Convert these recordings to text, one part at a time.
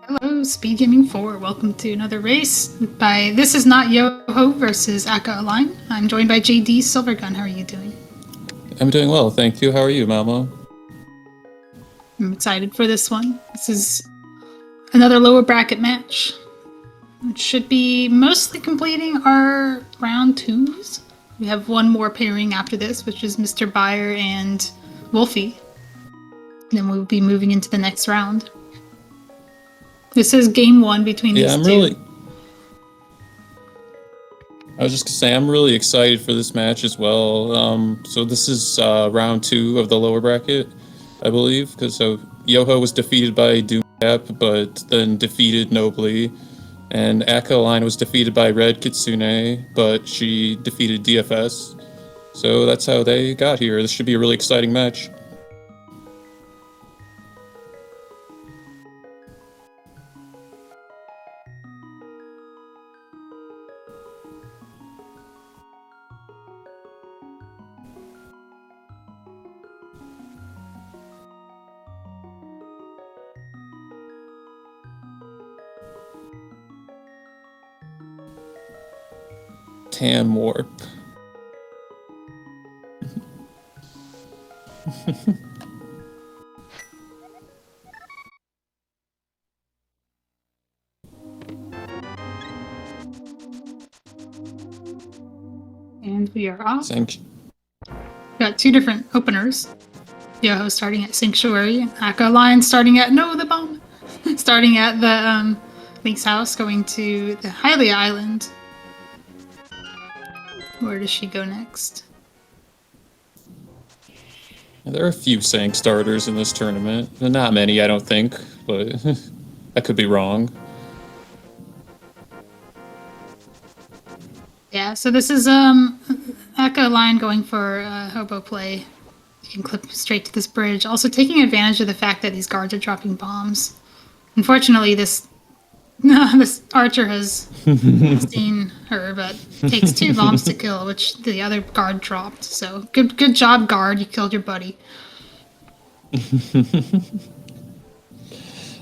Hello, SpeedGaming 4. Welcome to another race by Thisisnotyoho versus Akaelyne. I'm joined by JD Silvergun. How are you doing? I'm doing well, thank you. How are you, Malmo? I'm excited for this one. This is another lower bracket match. It should be mostly completing our round twos. We have one more pairing after this, which is Mr. Byer and Wolfie. Then we'll be moving into the next round. This is game one between these two. I was just gonna say, I'm really excited for this match as well. So this is round 2 of the lower bracket, I believe, because Yoho was defeated by Doomgap, but then defeated nobly, and Akaelyne was defeated by Red Kitsune, but she defeated DFS. So that's how they got here. This should be a really exciting match. Tam Warp. And we are off. Thank you. Got two different openers. Yoho starting at Sanctuary, Akaelyne starting at the bomb. Starting at the Link's house, going to the Hylia Island. Where does she go next? There are a few Sank starters in this tournament. Not many, I don't think, but I could be wrong. Yeah, so this is Akaelyne going for hobo play. You can clip straight to this bridge. Also taking advantage of the fact that these guards are dropping bombs. Unfortunately, this archer has seen her, but takes 2 bombs to kill, which the other guard dropped. So good job, guard. You killed your buddy.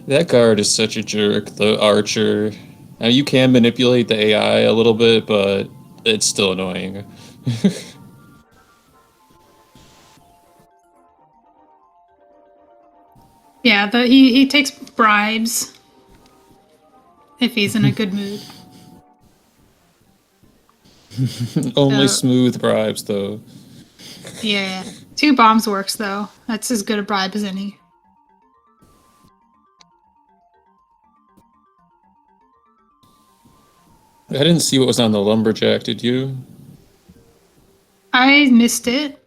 That guard is such a jerk, the archer. Now, you can manipulate the AI a little bit, but it's still annoying. Yeah, he takes bribes if he's in a good mood. Only smooth bribes, though. Yeah, 2 bombs works, though. That's as good a bribe as any. I didn't see what was on the lumberjack, did you? I missed it.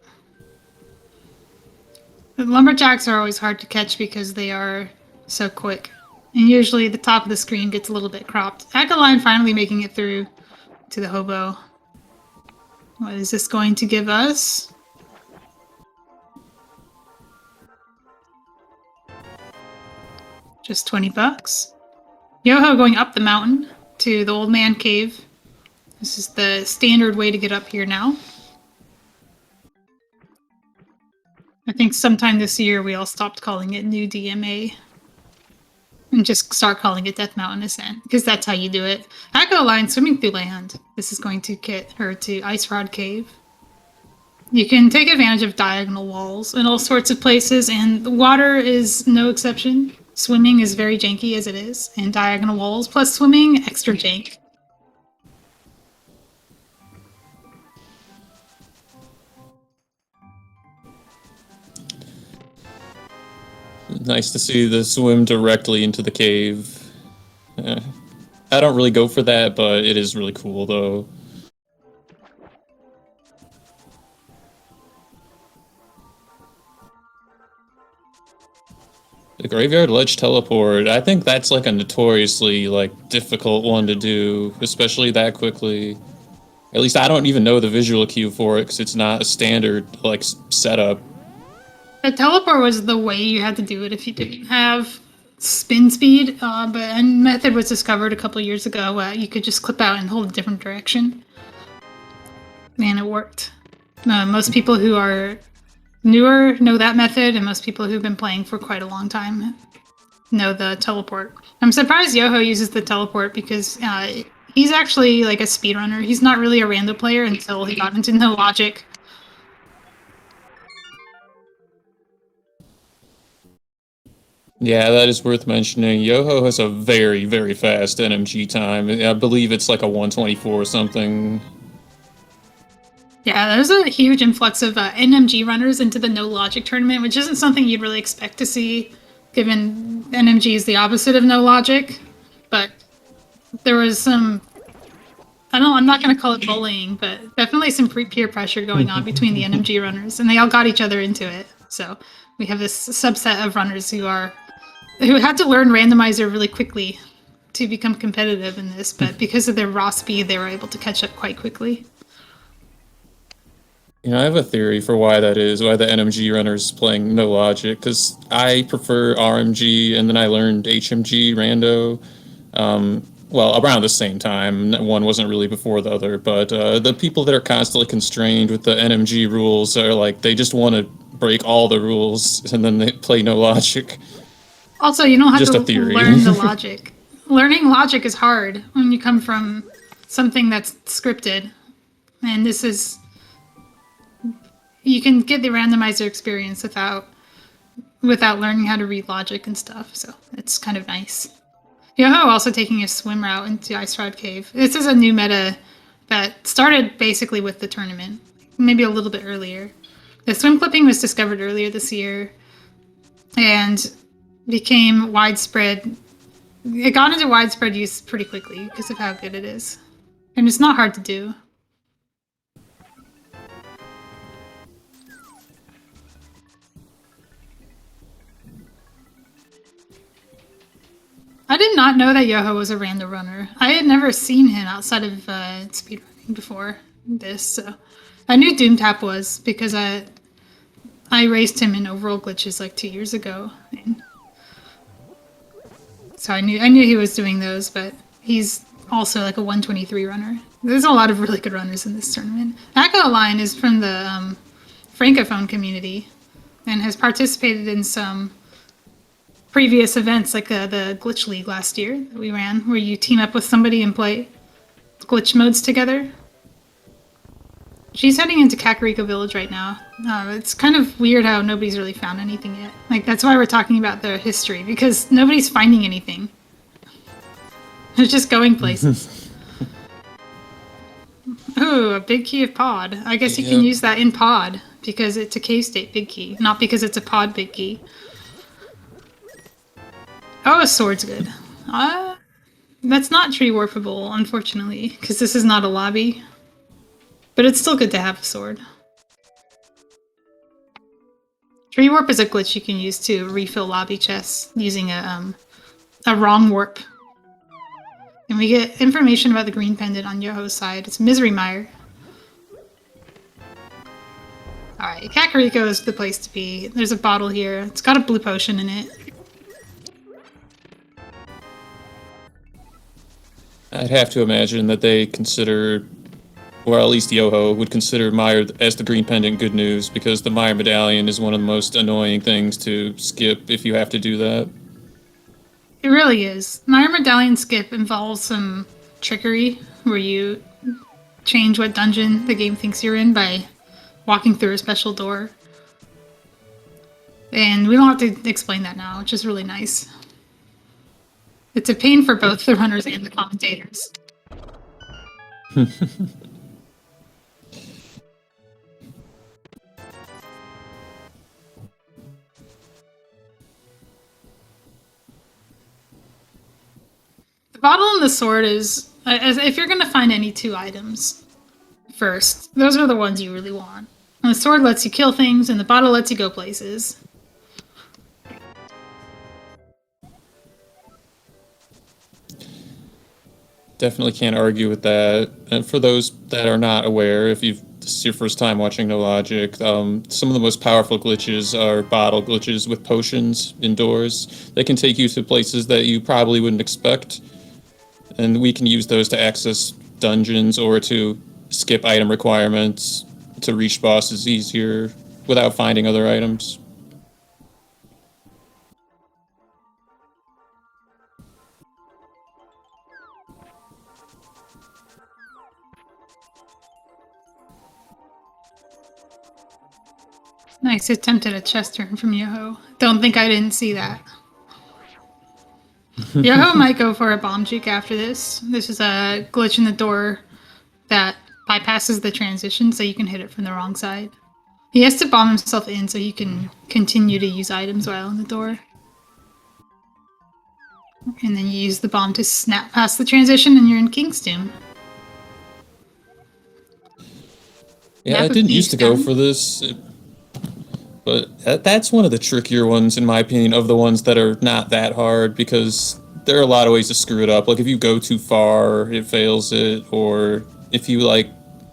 The lumberjacks are always hard to catch because they are so quick. And usually the top of the screen gets a little bit cropped. Akaelyne finally making it through to the hobo. What is this going to give us? Just 20 bucks. Yoho going up the mountain to the old man cave. This is the standard way to get up here now. I think sometime this year we all stopped calling it New DMA and just start calling it Death Mountain Ascent, because that's how you do it. Akaelyne swimming through land. This is going to get her to Ice Rod Cave. You can take advantage of diagonal walls in all sorts of places, and the water is no exception. Swimming is very janky as it is, and diagonal walls plus swimming, extra jank. Nice to see the swim directly into the cave. I don't really go for that, but it is really cool, though. The Graveyard Ledge Teleport, I think that's like a notoriously difficult one to do, especially that quickly. At least I don't even know the visual cue for it, because it's not a standard setup. The teleport was the way you had to do it if you didn't have spin speed, but a method was discovered a couple years ago. You could just clip out and hold a different direction. And it worked. Most people who are newer know that method, and most people who've been playing for quite a long time know the teleport. I'm surprised Yoho uses the teleport because he's actually like a speedrunner. He's not really a rando player until he got into no logic. Yeah, that is worth mentioning. Yoho has a very, very fast NMG time. I believe it's like a 124 or something. Yeah, there's a huge influx of NMG runners into the no logic tournament, which isn't something you'd really expect to see, given NMG is the opposite of no logic. But there was some, I'm not going to call it bullying, but definitely some peer pressure going on between the NMG runners, and they all got each other into it. So we have this subset of runners who had to learn randomizer really quickly to become competitive in this, but because of their raw speed, they were able to catch up quite quickly. You know, I have a theory for why that is, why the NMG runner's playing no logic, because I prefer RMG, and then I learned HMG rando. Well, around the same time. One wasn't really before the other, but the people that are constantly constrained with the NMG rules are like, they just want to break all the rules, and then they play no logic. Also, you don't have Just to a theory. learn the logic. Learning logic is hard when you come from something that's scripted. And this is... You can get the randomizer experience without learning how to read logic and stuff, so it's kind of nice. Yoho also taking a swim route into Ice Rod Cave. This is a new meta that started basically with the tournament, maybe a little bit earlier. The swim clipping was discovered earlier this year and became widespread. It got into widespread use pretty quickly because of how good it is. And it's not hard to do. I did not know that Yoho was a rando runner. I had never seen him outside of speedrunning before this. So I knew Doomtap was because I raced him in overall glitches like 2 years ago. And so I knew he was doing those, but he's also like a 123 runner. There's a lot of really good runners in this tournament. Akaelyne is from the Francophone community and has participated in some previous events, like the Glitch League last year that we ran, where you team up with somebody and play glitch modes together. She's heading into Kakariko Village right now. It's kind of weird how nobody's really found anything yet. Like, that's why we're talking about the history, because nobody's finding anything. They're just going places. Ooh, a big key of pod. I guess you can use that in pod, because it's a K-state big key, not because it's a pod big key. Oh, a sword's good. That's not tree warpable, unfortunately, because this is not a lobby. But it's still good to have a sword. Tree warp is a glitch you can use to refill lobby chests using a wrong warp. And we get information about the green pendant on Yoho's side. It's Misery Mire. Alright, Kakariko is the place to be. There's a bottle here. It's got a blue potion in it. I'd have to imagine that they consider, or at least Yoho would consider Mire as the green pendant good news, because the Mire medallion is one of the most annoying things to skip if you have to do that. It really is. Mire medallion skip involves some trickery, where you change what dungeon the game thinks you're in by walking through a special door. And we don't have to explain that now, which is really nice. It's a pain for both the runners and the commentators. The bottle and the sword is... if you're going to find any two items first, those are the ones you really want. And the sword lets you kill things, and the bottle lets you go places. Definitely can't argue with that. And for those that are not aware, if this is your first time watching No Logic, some of the most powerful glitches are bottle glitches with potions indoors. They can take you to places that you probably wouldn't expect, and we can use those to access dungeons or to skip item requirements to reach bosses easier without finding other items. Nice attempt at a chest turn from Yoho. Don't think I didn't see that. Yoho might go for a bomb juke after this. This is a glitch in the door that bypasses the transition so you can hit it from the wrong side. He has to bomb himself in so he can continue to use items while in the door. And then you use the bomb to snap past the transition and you're in King's Tomb. Yeah, Map I of didn't used to go Beastgun. for this, but that's one of the trickier ones, in my opinion, of the ones that are not that hard, because there are a lot of ways to screw it up. Like, if you go too far, it fails it, or if you, like,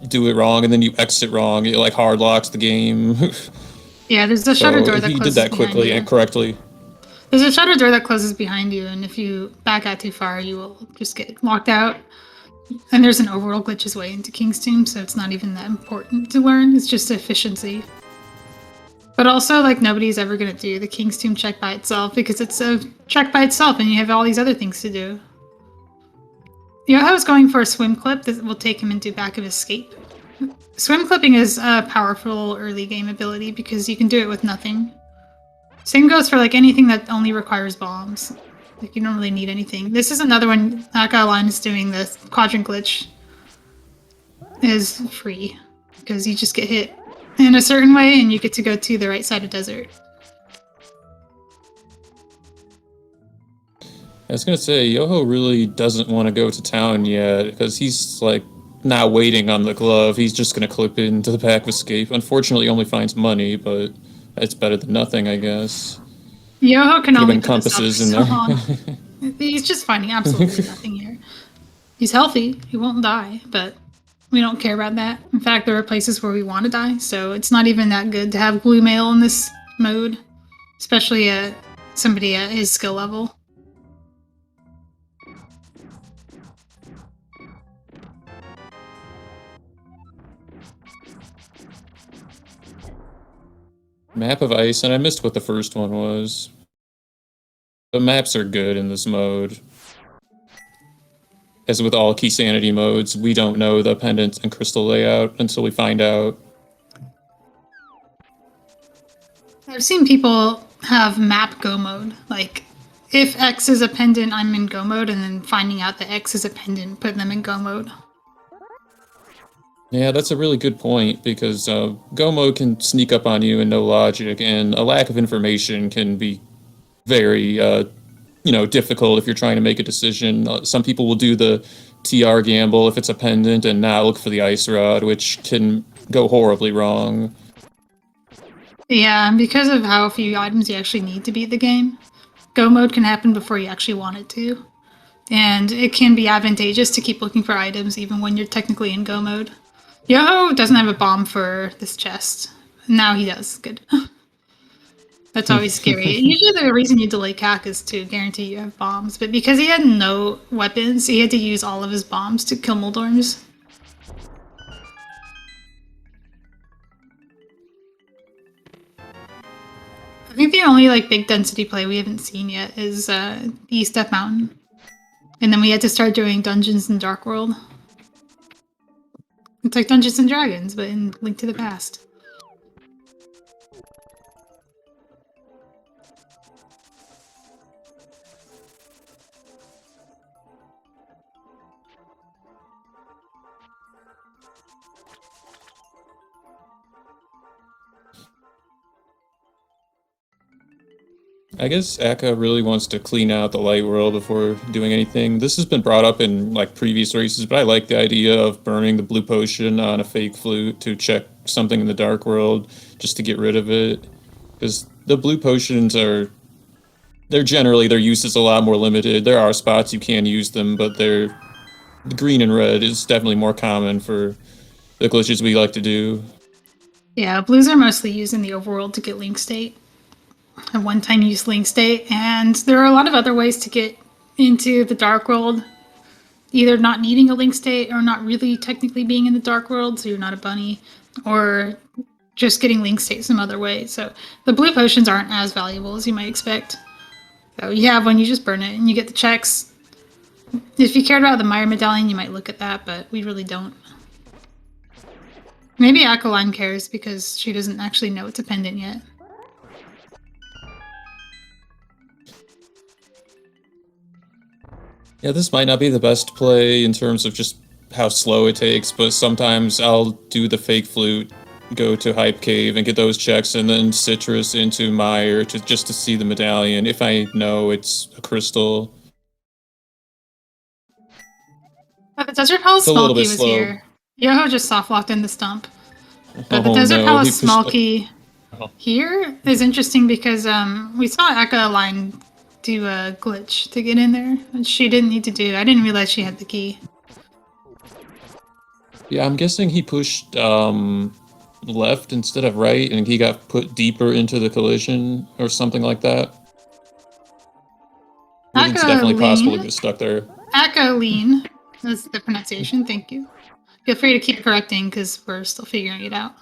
do it wrong and then you exit wrong, it, like, hard locks the game. Yeah, there's a shutter So door if that you did closes that behind quickly you. and correctly, There's a shutter door that closes behind you, and if you back out too far, you will just get locked out. And there's an overall glitches way into King's Tomb, so it's not even that important to learn. It's just efficiency. But also, like, nobody's ever going to do the King's Tomb check by itself because it's a check by itself and you have all these other things to do. Yoho's going for a swim clip that will take him into back of escape. Swim clipping is a powerful early game ability because you can do it with nothing. Same goes for like anything that only requires bombs. Like, you don't really need anything. This is another one Akaelyne is doing. The quadrant glitch is free because you just get hit in a certain way and you get to go to the right side of desert. I was gonna say, Yoho really doesn't want to go to town yet, because he's, like, not waiting on the glove. He's just gonna clip it into the back of escape. Unfortunately, he only finds money, but it's better than nothing, I guess. Yoho can Could have only been put this up for compasses in so there. long. He's just finding absolutely nothing here. He's healthy. He won't die, but we don't care about that. In fact, there are places where we want to die, so it's not even that good to have blue mail in this mode, especially somebody at his skill level. Map of Ice, and I missed what the first one was. The maps are good in this mode. As with all key sanity modes, we don't know the pendant and crystal layout until we find out. I've seen people have map go mode, like if X is a pendant, I'm in go mode, and then finding out that X is a pendant, put them in go mode. Yeah, that's a really good point, because Go mode can sneak up on you and no logic, and a lack of information can be very, difficult if you're trying to make a decision. Some people will do the TR gamble if it's a pendant and not look for the ice rod, which can go horribly wrong. Yeah, and because of how few items you actually need to beat the game, go mode can happen before you actually want it to. And it can be advantageous to keep looking for items even when you're technically in go mode. Yoho doesn't have a bomb for this chest. Now he does. Good. That's always scary. Usually the reason you delay CAC is to guarantee you have bombs, but because he had no weapons, he had to use all of his bombs to kill Muldorms. I think the only like big density play we haven't seen yet is East Step Mountain. And then we had to start doing Dungeons in Dark World. It's like Dungeons and Dragons, but in Link to the Past. I guess Akka really wants to clean out the light world before doing anything. This has been brought up in like previous races, but I like the idea of burning the blue potion on a fake flute to check something in the dark world, just to get rid of it. Because the blue potions they're generally, their use is a lot more limited. There are spots you can use them, but the green and red is definitely more common for the glitches we like to do. Yeah, blues are mostly used in the overworld to get Link State. A one-time use Link State, and there are a lot of other ways to get into the Dark World. Either not needing a Link State, or not really technically being in the Dark World, so you're not a bunny, or just getting Link State some other way. So the blue potions aren't as valuable as you might expect. So you have one, you just burn it, and you get the checks. If you cared about the Meyer Medallion, you might look at that, but we really don't. Maybe Akaelyne cares because she doesn't actually know it's a pendant yet. Yeah, this might not be the best play in terms of just how slow it takes, but sometimes I'll do the fake flute, go to Hype Cave and get those checks, and then Citrus into Mire just to see the medallion if I know it's a crystal. But the Desert Palace It's a little Smalky bit was slow. here. Yoho just soft locked in the stump. But the Oh Desert no, he Palace pushed. Smalky here is interesting because we saw Akaelyne do a glitch to get in there, which she didn't need to do. I didn't realize she had the key. Yeah, I'm guessing he pushed left instead of right, and he got put deeper into the collision or something like that. I think it's definitely possible to get stuck there. Akaelyne, that's the pronunciation. Thank you. Feel free to keep correcting because we're still figuring it out.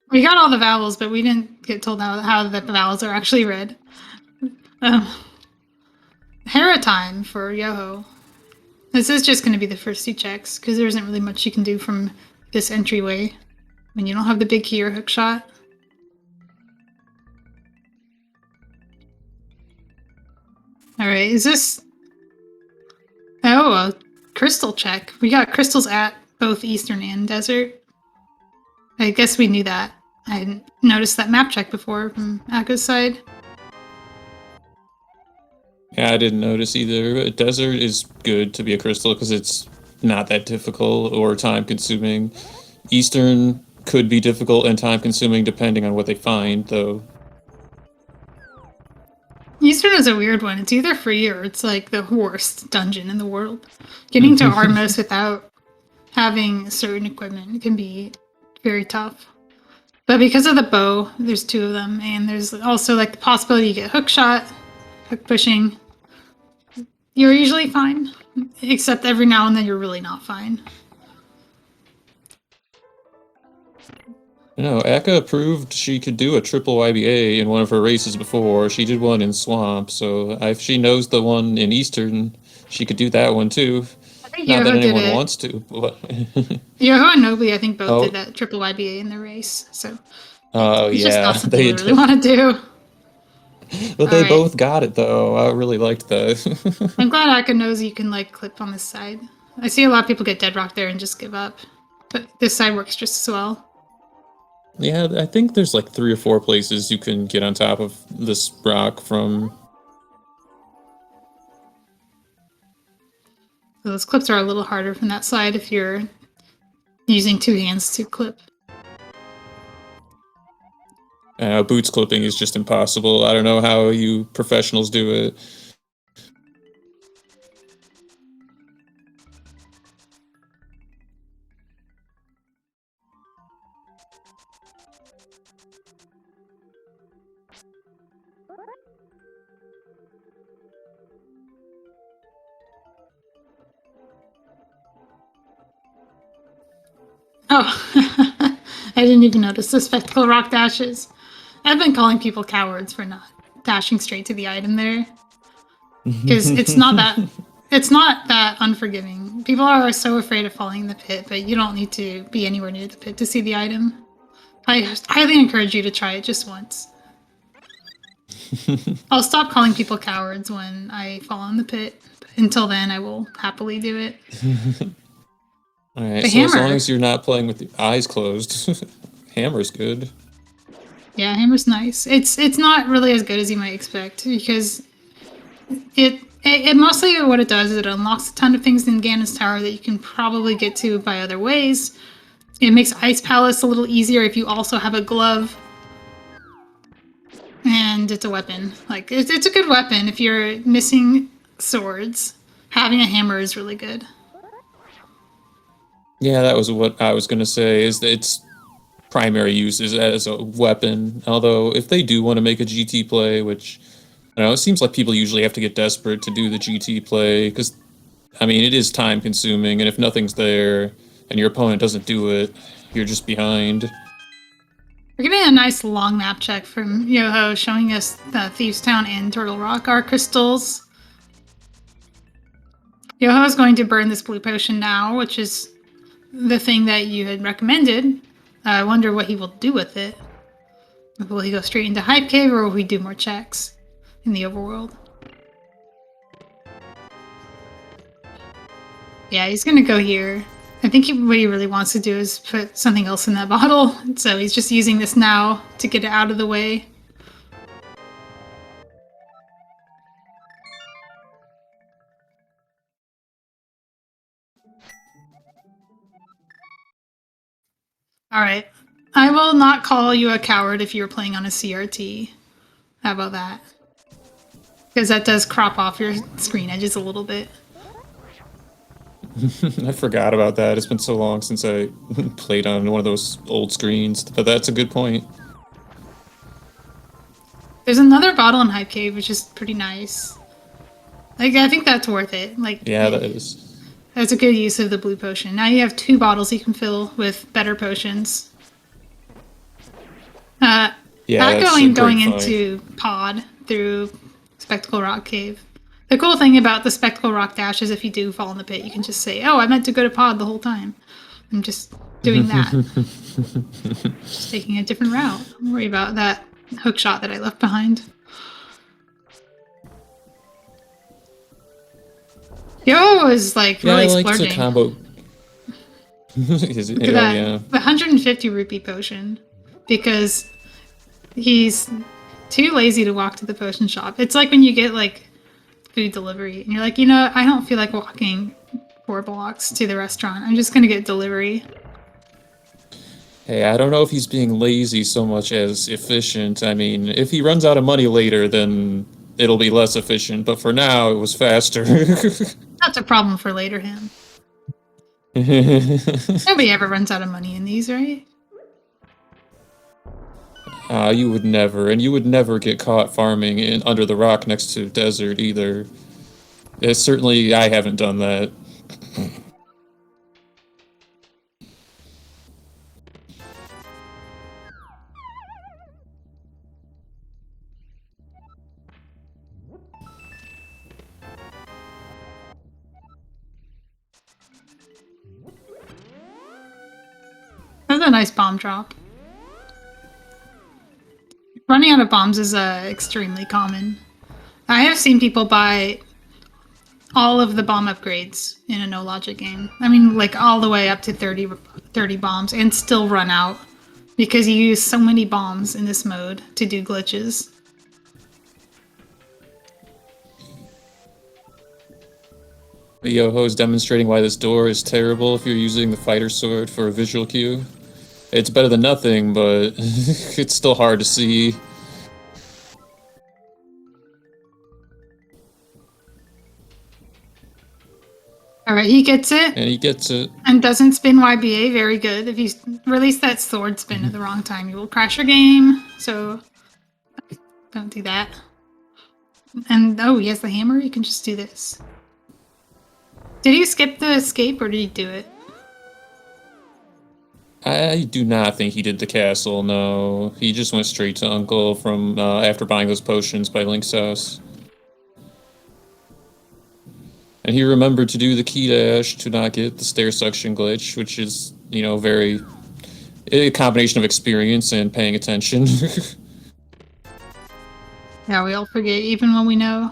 We got all the vowels, but we didn't get told how the vowels are actually read. Hera time for Yoho. This is just going to be the first 2 checks because there isn't really much you can do from this entryway when you don't have the big key or hook shot. All right, is this... Oh, a crystal check. We got crystals at both Eastern and Desert. I guess we knew that. I hadn't noticed that map check before from Akko's side. Yeah, I didn't notice either. Desert is good to be a crystal because it's not that difficult or time consuming. Eastern could be difficult and time consuming depending on what they find, though. Eastern is a weird one. It's either free or it's like the worst dungeon in the world. Getting to Armos without having certain equipment can be very tough. But because of the bow, there's 2 of them, and there's also like the possibility you get hook shot, hook pushing. You're usually fine, except every now and then you're really not fine. You know, Akka proved she could do a triple YBA in one of her races before. She did one in Swamp, so if she knows the one in Eastern, she could do that one too. I think Not that Yoho did anyone it. wants to, but... Yoho and Nobly, I think, both Oh. did that triple YBA in the race. So Oh, it's yeah. just not something They we really want to do. But they Alright. both got it, though. I really liked that. I'm glad Akka knows you can like clip on this side. I see a lot of people get deadrock there and just give up. But this side works just as well. Yeah, I think there's like 3 or 4 places you can get on top of this rock from. So those clips are a little harder from that side if you're using 2 hands to clip. Boots clipping is just impossible. I don't know how you professionals do it. Oh, I didn't even notice the spectacle rock dashes. I've been calling people cowards for not dashing straight to the item there. Because it's not that unforgiving. People are so afraid of falling in the pit, but you don't need to be anywhere near the pit to see the item. I highly encourage you to try it just once. I'll stop calling people cowards when I fall in the pit. But until then, I will happily do it. Alright, The so as long hammer. as you're not playing with the eyes closed, hammer's good. Yeah, hammer's nice. It's not really as good as you might expect because it mostly what it does is it unlocks a ton of things in Ganon's Tower that you can probably get to by other ways. It makes Ice Palace a little easier if you also have a glove. And it's a weapon. Like it's a good weapon if you're missing swords. Having a hammer is really good. Yeah, that was what I was gonna say, is that its primary use is as a weapon. Although, if they do want to make a GT play, which, I don't know, it seems like people usually have to get desperate to do the GT play, because, I mean, it is time consuming, and if nothing's there, and your opponent doesn't do it, you're just behind. We're getting a nice long map check from Yoho showing us Thieves Town and Turtle Rock are crystals. Yoho's going to burn this blue potion now, which is the thing that you had recommended. I wonder what he will do with it. Will he go straight into Hype Cave, or will he do more checks in the overworld? Yeah, he's gonna go here. I think what he really wants to do is put something else in that bottle, so he's just using this now to get it out of the way. Alright. I will not call you a coward if you're playing on a CRT. How about that? Because that does crop off your screen edges a little bit. I forgot about that. It's been so long since I played on one of those old screens, but that's a good point. There's another bottle in Hype Cave, which is pretty nice. Like, I think that's worth it. Like, Yeah, that is. that's a good use of the blue potion. Now you have 2 bottles you can fill with better potions. Yeah, that's a Akaelyne great going find. into Pod through Spectacle Rock Cave. The cool thing about the Spectacle Rock dash is if you do fall in the pit, you can just say, oh, I meant to go to Pod the whole time. I'm just doing that. Just taking a different route. Don't worry about that hook shot that I left behind. Yo is like Yeah, really I like to splurging. combo. Is it? Look at Oh, that. yeah. The 150 rupee potion. Because he's too lazy to walk to the potion shop. It's like when you get like food delivery and you're like, you know, I don't feel like walking 4 blocks to the restaurant. I'm just gonna get delivery. Hey, I don't know if he's being lazy so much as efficient. I mean, if he runs out of money later, then it'll be less efficient. But for now, it was faster. That's a problem for later him. Nobody ever runs out of money in these, right? You would never, and you would never get caught farming in under the rock next to desert either. Certainly, I haven't done that. That's a nice bomb drop. Running out of bombs is extremely common. I have seen people buy all of the bomb upgrades in a no logic game. I mean, like all the way up to 30 bombs and still run out because you use so many bombs in this mode to do glitches. Yoho is demonstrating why this door is terrible if you're using the fighter sword for a visual cue. It's better than nothing, but it's still hard to see. Alright, he gets it. And he gets it. And doesn't spin YBA, very good. If you release that sword spin at the wrong time, you will crash your game. So, don't do that. And, oh, he has the hammer? You can just do this. Did he skip the escape, or did he do it? I do not think he did the castle, no. He just went straight to Uncle from after buying those potions by Link's house. And he remembered to do the key dash to not get the stair suction glitch, which is, you know, a combination of experience and paying attention. Yeah, we all forget, even when we know.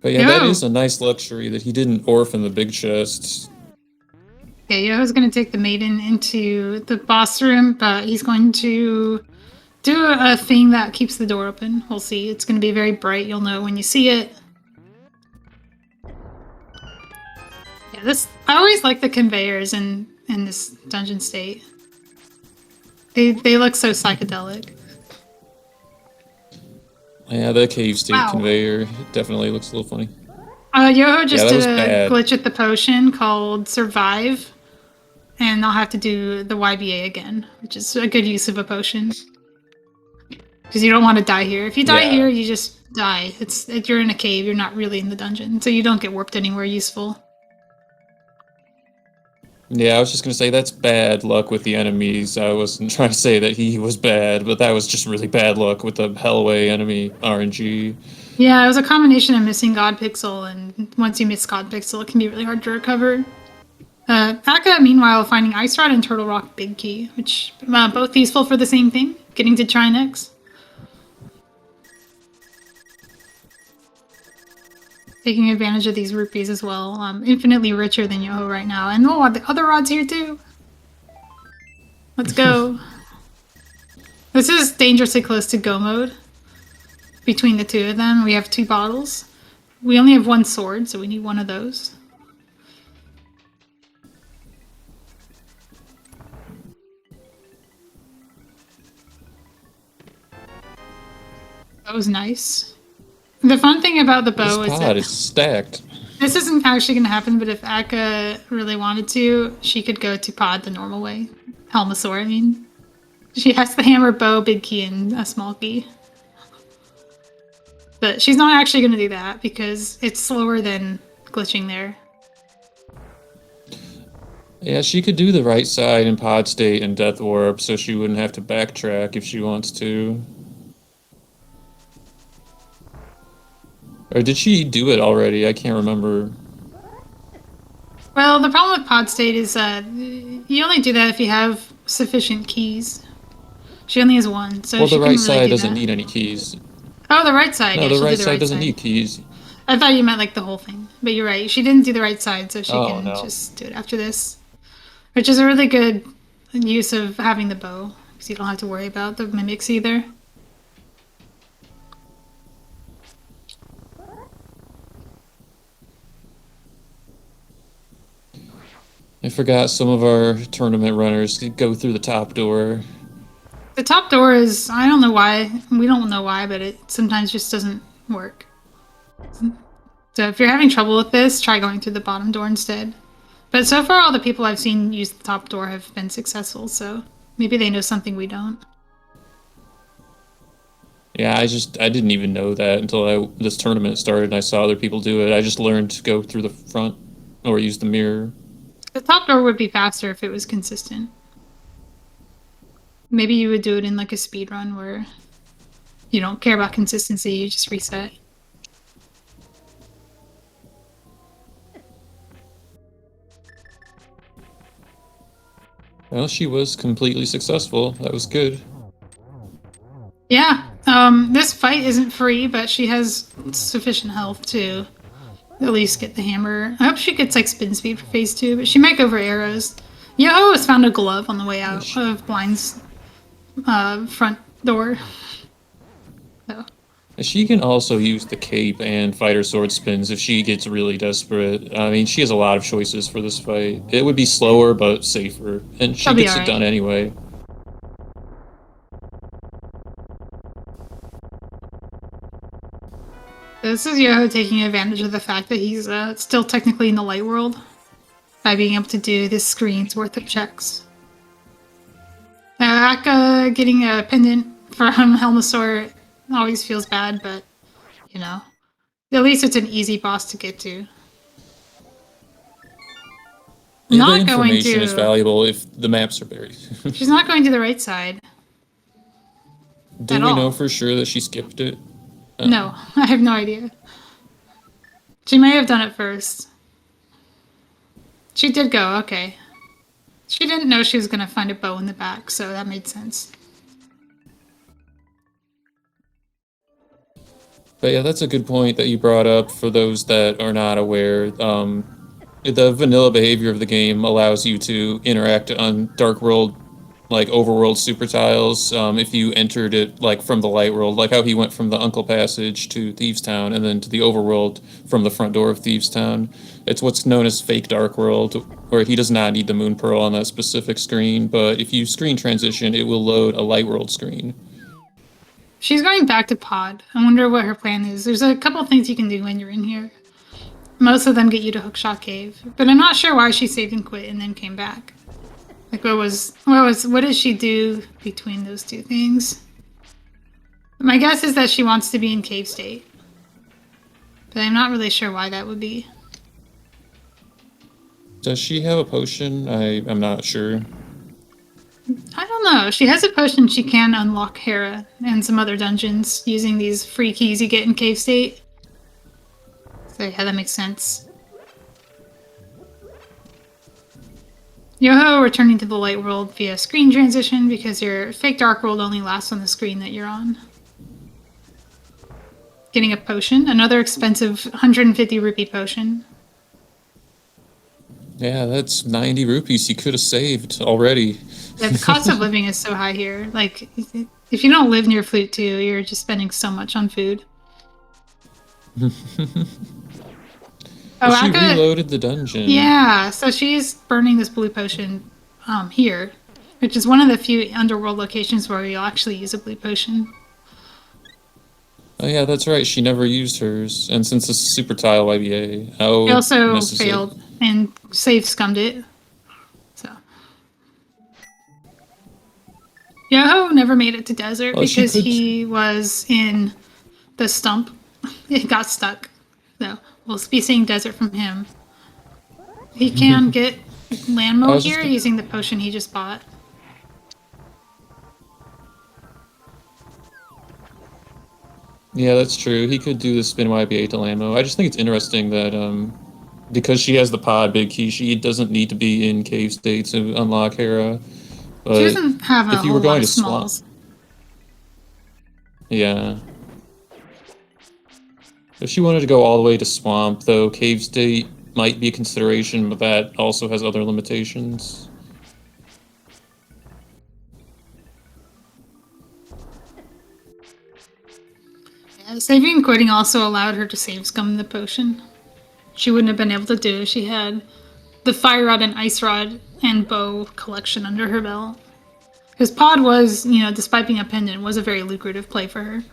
But yeah, that Yo. is a nice luxury that he didn't orphan the big chests. Okay, Yoho's gonna take the maiden into the boss room, but he's going to do a thing that keeps the door open. We'll see. It's gonna be very bright. You'll know when you see it. Yeah, I always like the conveyors in this dungeon state. They look so psychedelic. Yeah, the cave state Wow. conveyor definitely looks a little funny. Yoho just that did was a bad. glitch at the potion called Survive, and I'll have to do the YBA again, which is a good use of a potion. Because you don't want to die here. If you die Yeah. here, you just die. You're in a cave, you're not really in the dungeon, so you don't get warped anywhere useful. Yeah, I was just gonna say that's bad luck with the enemies. I wasn't trying to say that he was bad, but that was just really bad luck with the Hellway enemy RNG. Yeah, it was a combination of missing God Pixel, and once you miss God Pixel, it can be really hard to recover. Akka, meanwhile, finding Ice Rod and Turtle Rock Big Key, which both useful for the same thing, getting to Trine X. Taking advantage of these rupees as well. Infinitely richer than Yoho right now. And oh, the other rod's here too. Let's go. This is dangerously close to go mode. Between the two of them, we have 2 bottles. We only have 1 sword, so we need 1 of those. That was nice. The fun thing about the bow This is pod that is stacked. this isn't actually going to happen, but if Akka really wanted to, she could go to pod the normal way. Helmasaur, I mean. She has the hammer, bow, big key, and a small key. But she's not actually going to do that because it's slower than glitching there. Yeah, she could do the right side in Pod State and Death Warp, so she wouldn't have to backtrack if she wants to. Or did she do it already? I can't remember. Well, the problem with pod state is you only do that if you have sufficient keys. She only has 1, so Well, she the couldn't right really side do doesn't that. need any keys. Oh, the right side. No, Yeah, the she'll right do the side right doesn't side. need keys. I thought you meant like the whole thing, but you're right. She didn't do the right side, so she Oh, can no. just do it after this, which is a really good use of having the bow because you don't have to worry about the mimics either. I forgot some of our tournament runners could go through the top door. The top door is, I don't know why, we don't know why, but it sometimes just doesn't work. So if you're having trouble with this, try going through the bottom door instead. But so far, all the people I've seen use the top door have been successful, so maybe they know something we don't. Yeah, I didn't even know that until this tournament started and I saw other people do it. I just learned to go through the front or use the mirror. The top door would be faster if it was consistent. Maybe you would do it in like a speed run where you don't care about consistency, you just reset. Well, she was completely successful. That was good. Yeah, this fight isn't free, but she has sufficient health to at least get the hammer. I hope she gets like spin speed for phase 2, but she might go for arrows. Yoho has found a glove on the way out of Blind's front door. So. She can also use the cape and fighter sword spins if she gets really desperate. I mean, she has a lot of choices for this fight. It would be slower, but safer. And she She'll be gets it alright. done anyway. This is Yoho taking advantage of the fact that he's still technically in the light world by being able to do this screen's worth of checks. Akka getting a pendant from Helmasaur always feels bad, but you know, at least it's an easy boss to get to. Yeah, Not the going information is to. valuable if the maps are buried. She's not going to the right side. Do At we all. know for sure that she skipped it? No, I have no idea. She may have done it first. She did go, okay. She didn't know she was going to find a bow in the back, so that made sense. But yeah, that's a good point that you brought up for those that are not aware. The vanilla behavior of the game allows you to interact on Dark World, like overworld super tiles. If you entered it like from the light world, like how he went from the Uncle Passage to Thieves Town and then to the overworld from the front door of Thieves Town. It's what's known as fake Dark World, where he does not need the Moon Pearl on that specific screen. But if you screen transition, it will load a light world screen. She's going back to pod. I wonder what her plan is. There's a couple things you can do when you're in here. Most of them get you to Hookshot Cave, but I'm not sure why she saved and quit and then came back. Like, what did she do between those two things? My guess is that she wants to be in cave state, but I'm not really sure why that would be. Does she have a potion? I'm not sure. I don't know. She has a potion she can unlock Hera and some other dungeons using these free keys you get in Cave State. So yeah, that makes sense. Yoho returning to the light world via screen transition because your fake dark world only lasts on the screen that you're on. Getting a potion, another expensive 150 rupee potion. Yeah, that's 90 rupees you could have saved already. Yeah, the cost of living is so high here. Like, if you don't live near Flute 2, you're just spending so much on food. Oh, she Akka, reloaded the dungeon. yeah, so she's burning this blue potion here, which is one of the few underworld locations where you'll actually use a blue potion. Oh yeah, that's right. She never used hers, and since it's a super tile YBA, oh, She also misses failed it. and save scummed it. So Yoho never made it to desert Well, she because could- he was in the stump. It got stuck. So we'll be seeing desert from him. He can get land I mode was just here gonna- using the potion he just bought. Yeah, that's true. He could do the spin YBA to Lamo. I just think it's interesting that because she has the pod big key, she doesn't need to be in cave state to unlock Hera. But She doesn't have a if you whole were going lot to of smalls. swap, yeah. If she wanted to go all the way to Swamp, though, Cave State might be a consideration, but that also has other limitations. Yeah, saving and quitting also allowed her to save scum the potion. She wouldn't have been able to do if she had the fire rod and ice rod and bow collection under her belt. Because pod was, despite being a pendant, was a very lucrative play for her.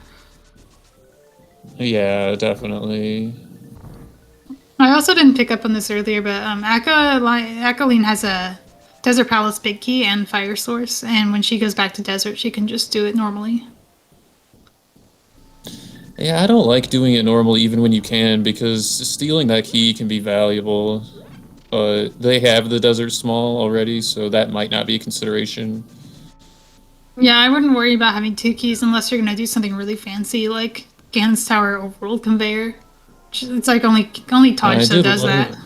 Yeah, definitely. I also didn't pick up on this earlier, but Akaelyne has a Desert Palace big key and fire source, and when she goes back to desert, she can just do it normally. Yeah, I don't like doing it normally even when you can, because stealing that key can be valuable. But they have the Desert Small already, so that might not be a consideration. Yeah, I wouldn't worry about having two keys unless you're gonna do something really fancy like Ganon's Tower Overworld Conveyor. It's like only Todgeso does that.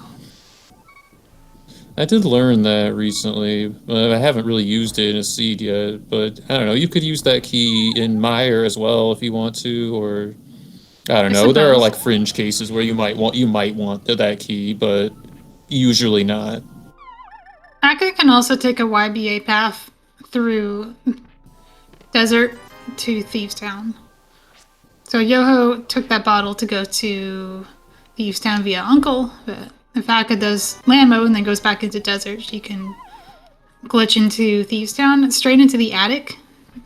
I did learn that recently, but I haven't really used it in a seed yet. But I don't know, you could use that key in Mire as well if you want to, or I don't know. There are suppose. like fringe cases where you might want that key, but usually not. Akka can also take a YBA path through desert to Thieves Town. So Yoho took that bottle to go to Thieves Town via Uncle, but if Akka does land mode and then goes back into desert, she can glitch into Thieves Town straight into the attic,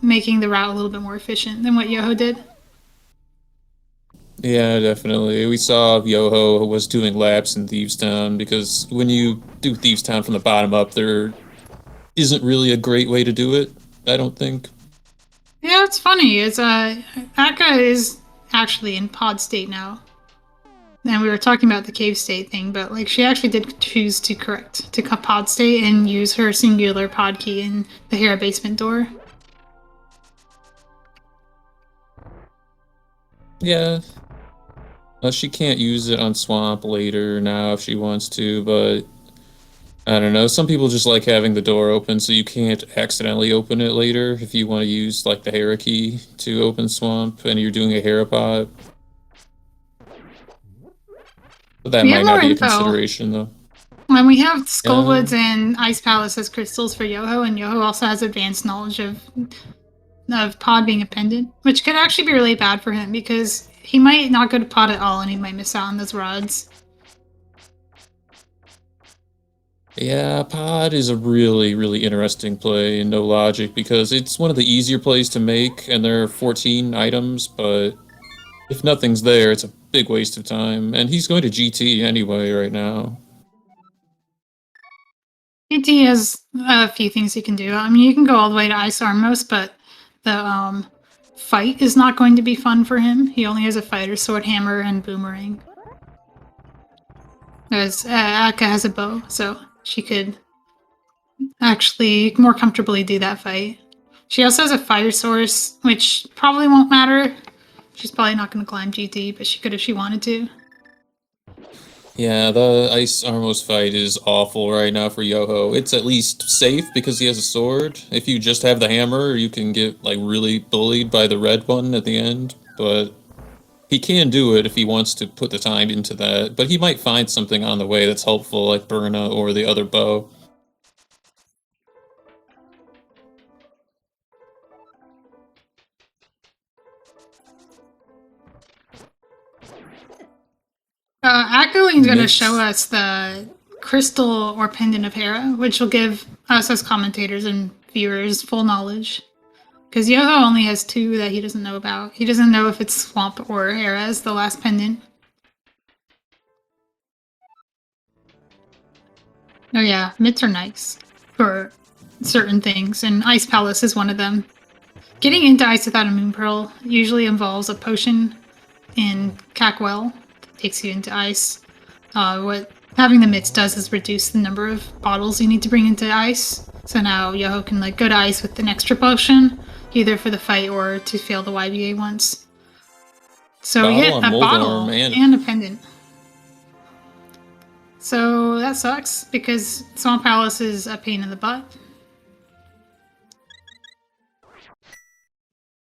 making the route a little bit more efficient than what Yoho did. Yeah, definitely. We saw Yoho was doing laps in Thieves Town because when you do Thieves Town from the bottom up, there isn't really a great way to do it, I don't think. Yeah, it's funny. It's Akka is actually in pod state now. And we were talking about the cave state thing, but like she actually did choose to correct to pod state and use her singular pod key in the Hera basement door. Yeah. She can't use it on Swamp later now if she wants to, but I don't know. Some people just like having the door open so you can't accidentally open it later if you want to use like the Hera key to open Swamp and you're doing a Hera pod. But that We might have not more be a info. consideration though. When we have Skullwoods and Ice Palace as crystals for Yoho, and Yoho also has advanced knowledge of pod being a pendant, which could actually be really bad for him because he might not go to pod at all and he might miss out on those rods. Yeah, pod is a really, really interesting play in No Logic because it's one of the easier plays to make and there are 14 items, but if nothing's there, it's a big waste of time. And he's going to GT anyway right now. GT has a few things you can do. I mean, you can go all the way to Ice Armos, but the fight is not going to be fun for him. He only has a fighter sword, hammer, and boomerang. Whereas Akka has a bow, so she could actually more comfortably do that fight. She also has a fire source, which probably won't matter. She's probably not going to climb GT, but she could if she wanted to. Yeah, the Ice Armos fight is awful right now for Yoho. It's at least safe because he has a sword. If you just have the hammer, you can get like really bullied by the red one at the end, but he can do it if he wants to put the time into that. But he might find something on the way that's helpful, like Burna or the other bow. Akaelyne's going to Mix. show us the crystal or pendant of Hera, which will give us as commentators and viewers full knowledge. Because Yoho only has 2 that he doesn't know about. He doesn't know if it's Swamp or Hera as the last pendant. Oh yeah, mitts are nice for certain things, and Ice Palace is one of them. Getting into ice without a moon pearl usually involves a potion in Cackwell that takes you into ice. What having the mitts does is reduce the number of bottles you need to bring into ice. So now Yoho can like go to ice with an extra potion, either for the fight or to fail the YBA once. So we get a bottle and a pendant. So that sucks because Swamp Palace is a pain in the butt.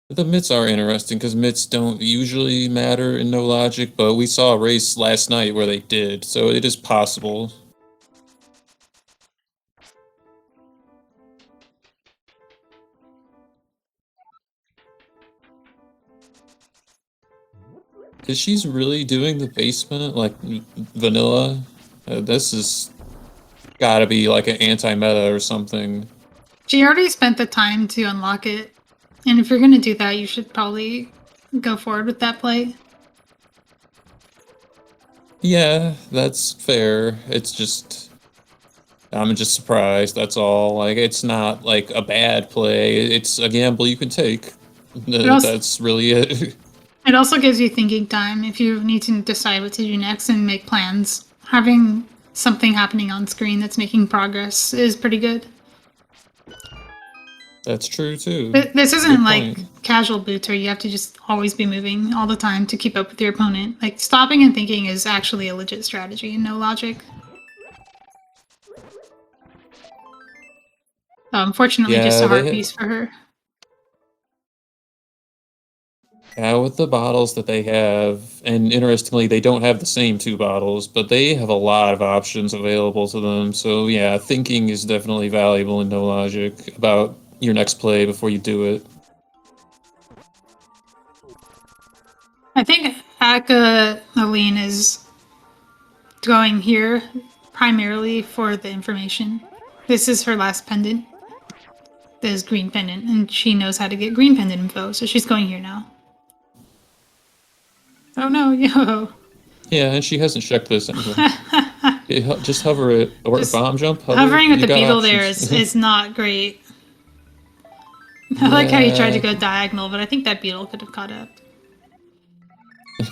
The mitts are interesting because mitts don't usually matter in no logic, but we saw a race last night where they did, so it is possible. Is she's really doing the basement like vanilla? This is gotta be like an anti-meta or something. She already spent the time to unlock it, and if you're gonna do that, you should probably go forward with that play. Yeah, that's fair. It's just I'm just surprised, that's all. Like, it's not like a bad play. It's a gamble you can take. That's really it. It also gives you thinking time if you need to decide what to do next and make plans. Having something happening on screen that's making progress is pretty good. That's true too. This isn't like casual boots where you have to just always be moving all the time to keep up with your opponent. Like, stopping and thinking is actually a legit strategy and no logic. Unfortunately, just a heart piece for her. Yeah, with the bottles that they have, and interestingly, they don't have the same 2 bottles, but they have a lot of options available to them. So yeah, thinking is definitely valuable in no logic about your next play before you do it. I think Akaelyne is going here primarily for the information. This is her last pendant. This green pendant, and she knows how to get green pendant info, so she's going here now. Oh no, yo. Yeah, and she hasn't checked this anyway. Just hover it, or just bomb jump. Hovering with the beetle there is not great. I like how you tried to go diagonal, but I think that beetle could have caught up.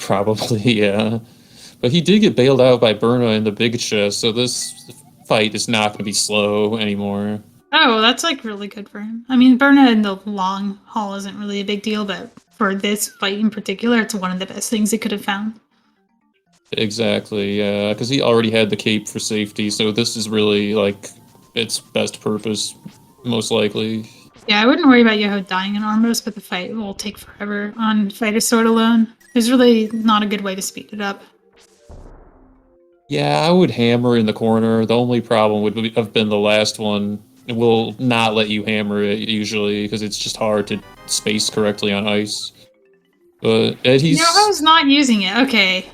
Probably, yeah. But he did get bailed out by Burna in the big chest, so this fight is not going to be slow anymore. Oh, that's like really good for him. I mean, Burna in the long haul isn't really a big deal, but for this fight in particular, it's one of the best things he could have found. Exactly, yeah, because he already had the cape for safety, so this is really, like, its best purpose, most likely. Yeah, I wouldn't worry about Yoho dying in Armos, but the fight will take forever on Fighter Sword alone. There's really not a good way to speed it up. Yeah, I would hammer in the corner. The only problem would have been the last one. It will not let you hammer it, usually, because it's just hard to space correctly on ice. But he's... Yoho's not using it, okay.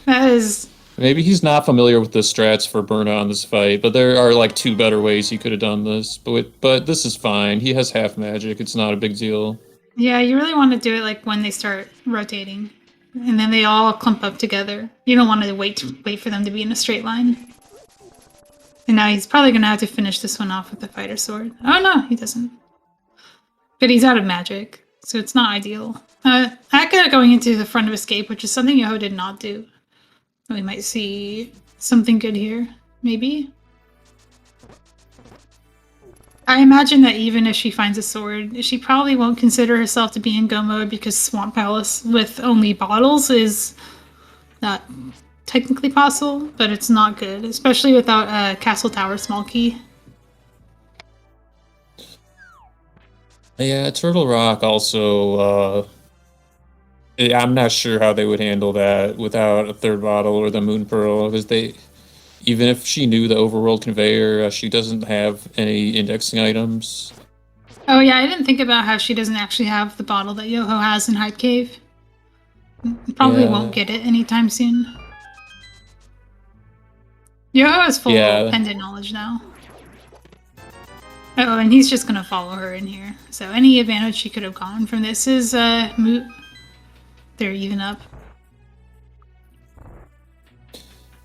That is... Maybe he's not familiar with the strats for Burna on this fight, but there are like 2 better ways he could have done this. But this is fine. He has half magic. It's not a big deal. Yeah, you really want to do it like when they start rotating, and then they all clump up together. You don't want to wait for them to be in a straight line. And now he's probably gonna have to finish this one off with the Fighter Sword. Oh no, he doesn't. But he's out of magic, so it's not ideal. Akka going into the front of escape, which is something Yoho did not do. We might see something good here, maybe. I imagine that even if she finds a sword, she probably won't consider herself to be in go mode because Swamp Palace with only bottles is not technically possible, but it's not good, especially without a Castle Tower small key. Yeah, Turtle Rock also. I'm not sure how they would handle that without a third bottle or the Moon Pearl, because even if she knew the overworld conveyor, she doesn't have any indexing items. Oh yeah, I didn't think about how she doesn't actually have the bottle that Yoho has in Hype Cave. Probably won't Yeah, get it anytime soon. Yoho has full yeah. pendant knowledge now. Oh, and he's just gonna follow her in here. So any advantage she could have gotten from this is moot. They're even up.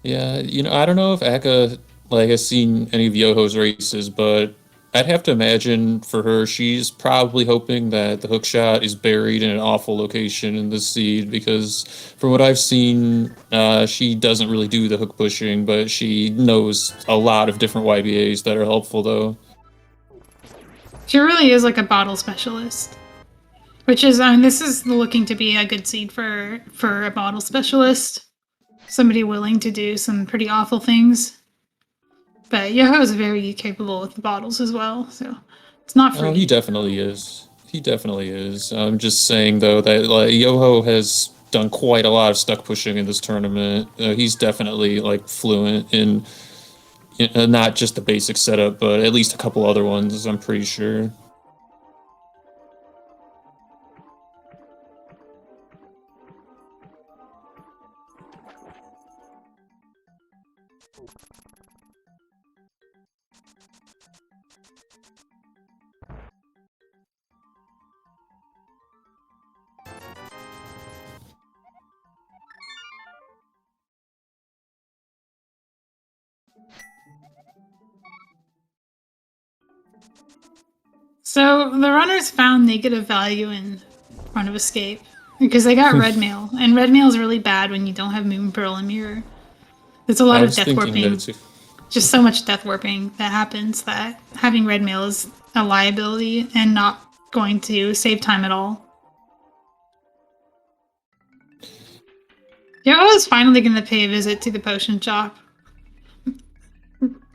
Yeah, I don't know if Akka has seen any of Yoho's races, but I'd have to imagine for her, she's probably hoping that the hook shot is buried in an awful location in the seed because from what I've seen, she doesn't really do the hook pushing, but she knows a lot of different YBAs that are helpful though. She really is like a bottle specialist. Which is, I mean, this is looking to be a good seed for a bottle specialist. Somebody willing to do some pretty awful things. But Yoho is very capable with the bottles as well, so it's not Oh, he free. definitely is. He definitely is. I'm just saying though that Yoho has done quite a lot of stuck pushing in this tournament. He's definitely fluent in not just the basic setup, but at least a couple other ones. I'm pretty sure. So the runners found negative value in Front of Escape because they got red mail, and red mail is really bad when you don't have Moon Pearl and Mirror. There's a I lot of was death thinking warping, that too. just so much death warping that happens that having red mail is a liability and not going to save time at all. Yo is finally going to pay a visit to the potion shop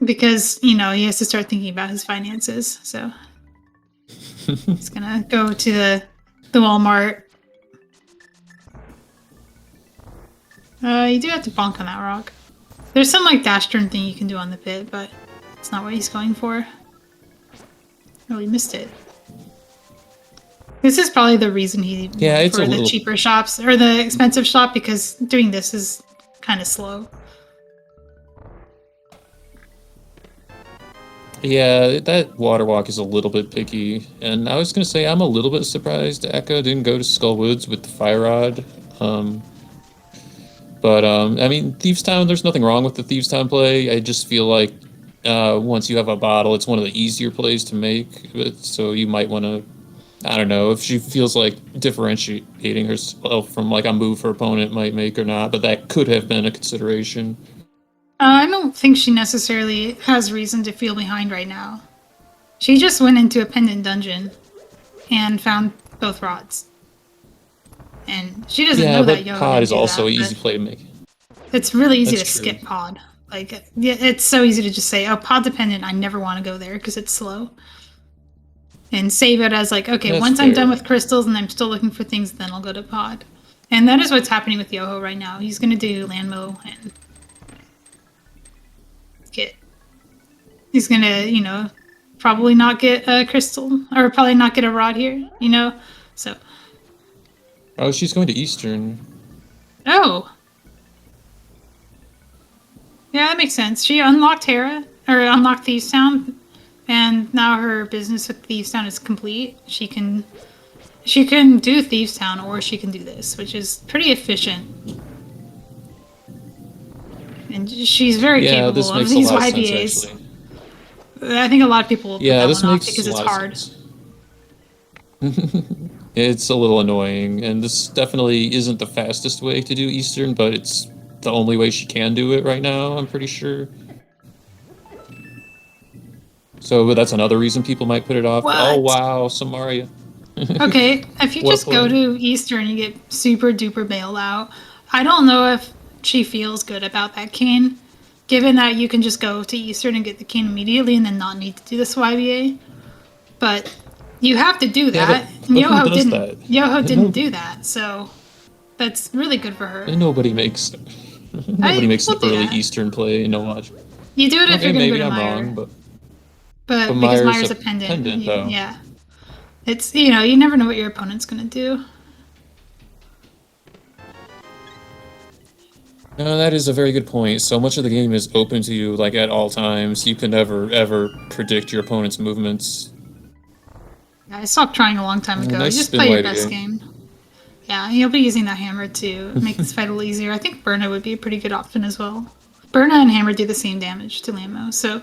because, he has to start thinking about his finances. So he's going to go to the Walmart. You do have to bonk on that rock. There's some dash turn thing you can do on the pit, but it's not what he's going for. Oh, he missed it. This is probably the reason he went It's for a the little. cheaper shops or the expensive shop because doing this is kind of slow. Yeah, that water walk is a little bit picky, and I was gonna say I'm a little bit surprised Echo didn't go to Skull Woods with the fire rod. I mean, Thieves Town. There's nothing wrong with the Thieves Town play. I just feel like once you have a bottle, it's one of the easier plays to make. So you might want to. I don't know if she feels like differentiating herself from a move her opponent might make or not, but that could have been a consideration. I don't think she necessarily has reason to feel behind right now. She just went into a pendant dungeon and found both rods. And she doesn't Yeah, know that but Yo Pod didn't is do also that, an but easy play to make. it's really easy That's to true. skip Pod. It's so easy to just say, oh, Pod dependent, I never want to go there because it's slow. And save it as okay, That's once I'm done fair. with crystals and I'm still looking for things, then I'll go to Pod. And that is what's happening with Yoho right now. He's going to do Landmo and get. He's going to, probably not get a crystal or probably not get a rod here. So, Oh, she's going to Eastern. oh. Yeah, that makes sense. She unlocked Hera, or unlocked Thieves Town, and now her business with Thieves Town is complete. She can do Thieves Town, or she can do this, which is pretty efficient. And she's very Yeah, capable this of makes a these lot of sense YBAs. actually. I think a lot of people will put Yeah, that this one off makes because a it's lot of hard. sense. It's a little annoying, and this definitely isn't the fastest way to do Eastern, but it's the only way she can do it right now, I'm pretty sure. So that's another reason people might put it off. What? Oh wow, Samaria. Okay, if you What a just go play. to Easter and you get super duper bailed out, I don't know if she feels good about that cane, given that you can just go to Eastern and get the cane immediately and then not need to do this YBA. But you have to do Yeah, that. And but who Yoho does didn't. that? Yoho didn't No, do that, so that's really good for her. nobody makes nobody makes People an do early that. Eastern play. No watch. You do it if Okay, you're gonna go maybe to I'm Meyer, wrong, but but because Myers Meyer's a a pendant, pendant though. yeah, it's you never know what your opponent's gonna do. No, that is a very good point. So much of the game is open to you, like at all times. You can never ever predict your opponent's movements. Yeah, I stopped trying a long time ago. You Nice just spin play your white best again. game. Yeah, you'll be using that hammer to make this fight a little easier. I think Burna would be a pretty good option as well. Burna and hammer do the same damage to Lammo, so...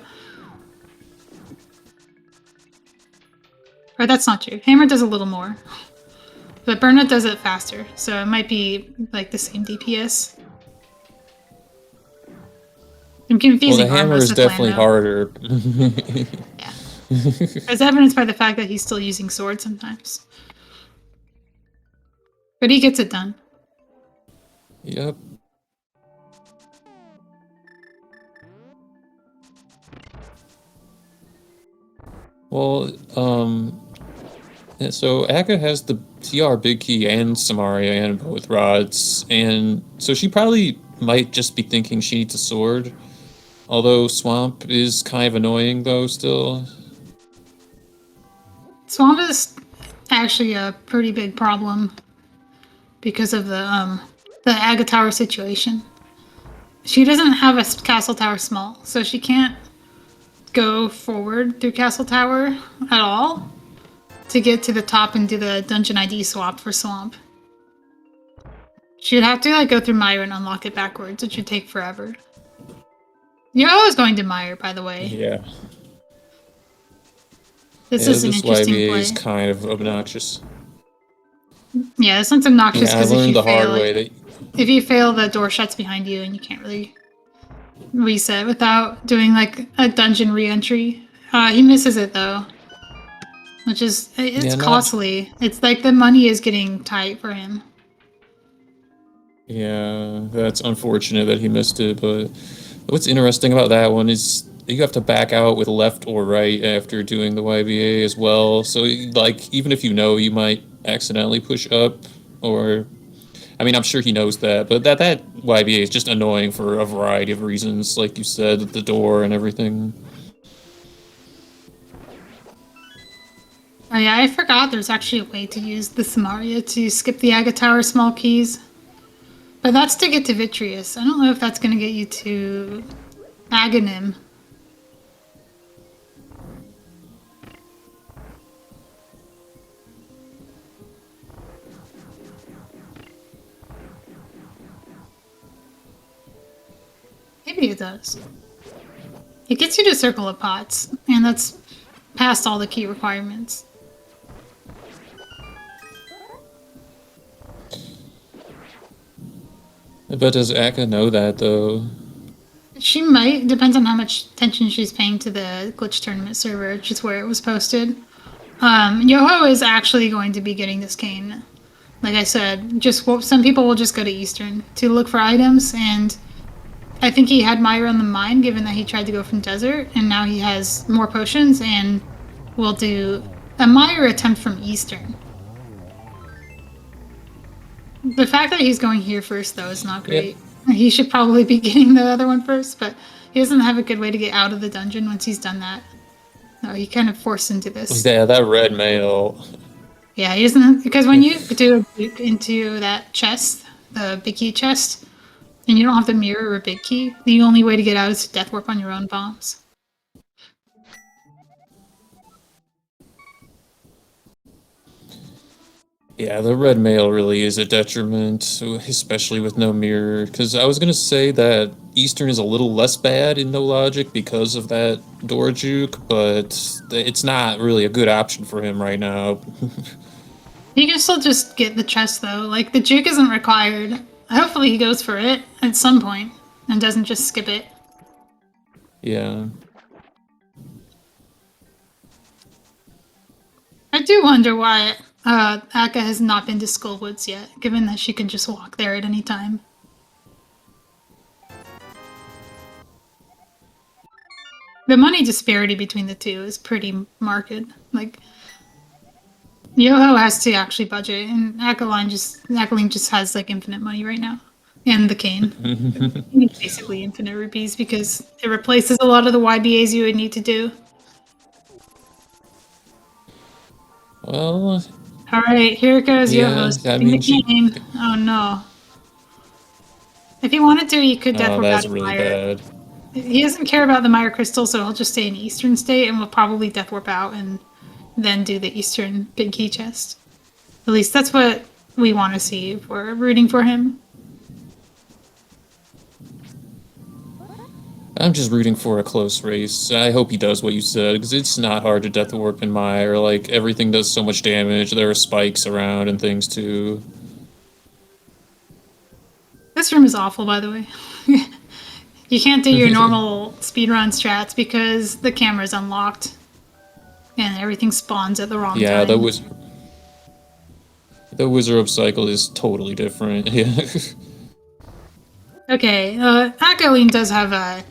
Or that's not true. Hammer does a little more. But Burna does it faster, so it might be like the same DPS. I'm Well, confusing the hammer Armos is with definitely Lando. harder. Yeah. As evidenced by the fact that he's still using sword sometimes. But he gets it done. Yep. Well, so Akka has the TR big key and Samaria and both rods, and so she probably might just be thinking she needs a sword. Although Swamp is kind of annoying though still. Swamp is actually a pretty big problem because of the Aga Tower situation. She doesn't have a castle tower small, so she can't go forward through castle tower at all to get to the top and do the dungeon ID swap for Swamp. She'd have to like go through Meyer and unlock it backwards, which would take forever. You're always going to Meyer, by the way. Yeah. This Yeah, is an this interesting YBA play. is kind of obnoxious. Yeah, this one's obnoxious Yeah, I because learned the hard way that if you fail, the door shuts behind you and you can't really reset without doing like a dungeon re-entry. He misses it though, which is it's yeah, not costly. It's like the money is getting tight for him. yeah, that's unfortunate that he missed it, but what's interesting about that one is you have to back out with left or right after doing the YBA as well. So like even if you know you might accidentally push up or I mean I'm sure he knows that, but that YBA is just annoying for a variety of reasons, like you said, the door and everything. Oh yeah, I forgot there's actually a way to use the Samaria to skip the Aga Tower small keys. But that's to get to Vitreous. I don't know if that's going to get you to Aghanim. Maybe it does. It gets you to Circle of Pots, and that's past all the key requirements. But does Akka know that though? She might, depends on how much attention she's paying to the glitch tournament server, which is where it was posted. Yoho is actually going to be getting this cane. Like I said, just some people will just go to Eastern to look for items, and I think he had Myra on the mind, given that he tried to go from Desert, and now he has more potions, and will do a Myra attempt from Eastern. The fact that he's going here first, though, is not great. Yep. He should probably be getting the other one first, but he doesn't have a good way to get out of the dungeon once he's done that. No, he kind of forced into this. Yeah, that red mail. Yeah, he doesn't, because when you do a juke into that chest, the big key chest, and you don't have the mirror or big key, the only way to get out is to death warp on your own bombs. Yeah, the red mail really is a detriment, especially with no mirror. Because I was going to say that Eastern is a little less bad in no logic because of that door juke, but it's not really a good option for him right now. You can still just get the chest, though. Like, the juke isn't required. Hopefully he goes for it at some point and doesn't just skip it. Yeah. I do wonder why Akka has not been to Skullwoods yet, given that she can just walk there at any time. The money disparity between the two is pretty marked. Like, Yoho has to actually budget, and Akaelyne just has like infinite money right now, and the cane. Basically infinite rupees because it replaces a lot of the YBAs you would need to do. Well, All right, here goes yeah, Yoho I starting mean, the game. Oh no! If he wanted to, he could Death oh, Warp out that's of really Mire. bad. He doesn't care about the Mire Crystal, so he'll just stay in Eastern State, and we'll probably Death Warp out and then do the Eastern Big Key Chest. At least that's what we want to see if we're rooting for him. I'm just rooting for a close race. I hope he does what you said, because it's not hard to Death Warp in Mire. Like, everything does so much damage. There are spikes around and things, too. This room is awful, by the way. You can't do your normal speedrun strats because the camera's unlocked and everything spawns at the wrong time. Yeah, the Wizard Up cycle is totally different. Yeah. Okay, Akaelyne does have a...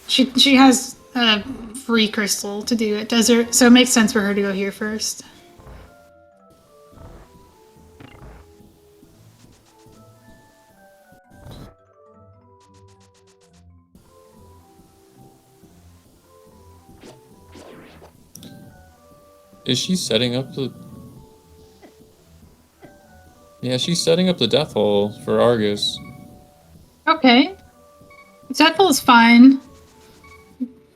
She has a free crystal to do at Desert, so it makes sense for her to go here first. Is she setting up the... Yeah, she's setting up the Death Hole for Argus. Okay. Deathful is fine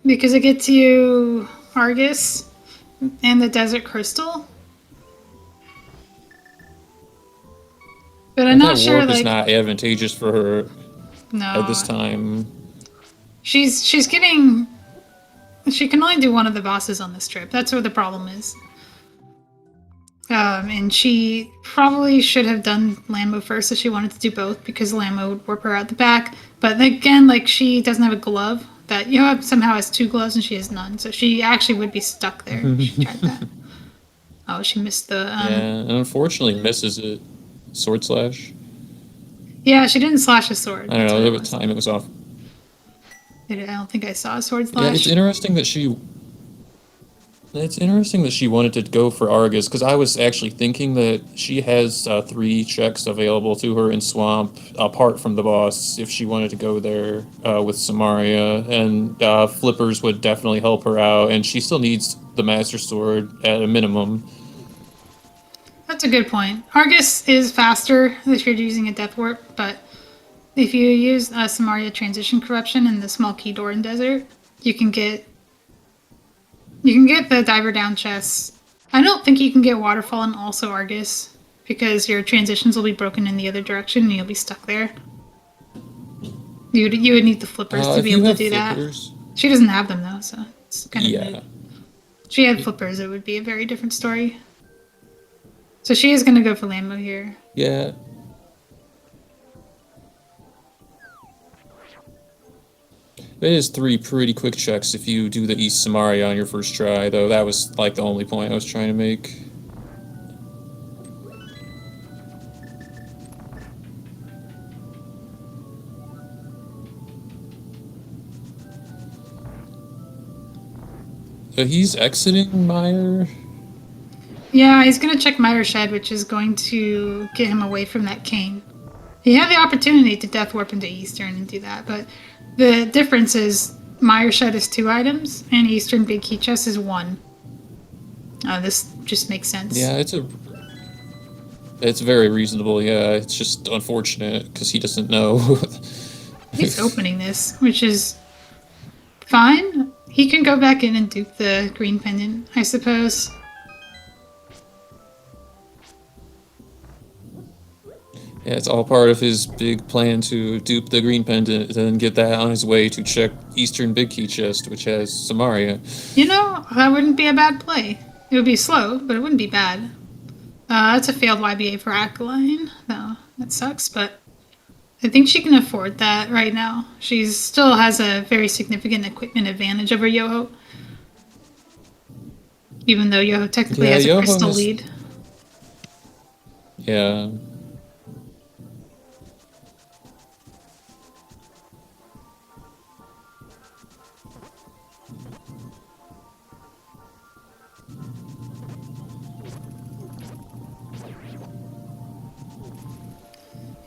because it gets you Argus and the Desert Crystal. But I'm not sure, warp like... is not advantageous for her No. at this time. She's getting... She can only do one of the bosses on this trip. That's where the problem is. And she probably should have done Lambo first if she wanted to do both, because Lambo would warp her out the back. But again, like, she doesn't have a glove. That Yoab somehow has 2 gloves and she has none, so she actually would be stuck there if she tried that. Oh, she missed the... Yeah, and unfortunately misses it. Sword slash. Yeah, she didn't slash a sword. I don't know, the time it was off. I don't think I saw a sword slash. Yeah, it's interesting that she wanted to go for Argus, because I was actually thinking that she has 3 checks available to her in Swamp, apart from the boss, if she wanted to go there with Samaria, and Flippers would definitely help her out, and she still needs the Master Sword at a minimum. That's a good point. Argus is faster if you're using a Death Warp, but if you use Samaria Transition Corruption in the small key door in Desert, you can get the Diver Down chests. I don't think you can get Waterfall and also Argus, because your transitions will be broken in the other direction and you'll be stuck there. You would need the Flippers to be able to do flippers. That. She doesn't have them though, so it's kind of moot. If she had Flippers, it would be a very different story. So she is going to go for Lambo here. Yeah. It is 3 pretty quick checks if you do the East Samaria on your first try, though that was like the only point I was trying to make. So he's exiting Mire? Yeah, he's going to check Mire Shed, which is going to get him away from that cane. He had the opportunity to Death Warp into Eastern and do that, but the difference is Mire Shed is 2 items, and Eastern Big Key Chest is 1. This just makes sense. Yeah, it's very reasonable, yeah. It's just unfortunate, because he doesn't know. He's opening this, which is fine. He can go back in and dupe the green pendant, I suppose. Yeah, it's all part of his big plan to dupe the green pendant, then get that on his way to check Eastern Big Key Chest, which has Samaria. You know, that wouldn't be a bad play. It would be slow, but it wouldn't be bad. That's a failed YBA for Akaelyne, though. That sucks, but I think she can afford that right now. She still has a very significant equipment advantage over Yoho. even though Yoho technically Yeah, has a Yoho crystal has- lead. Yeah.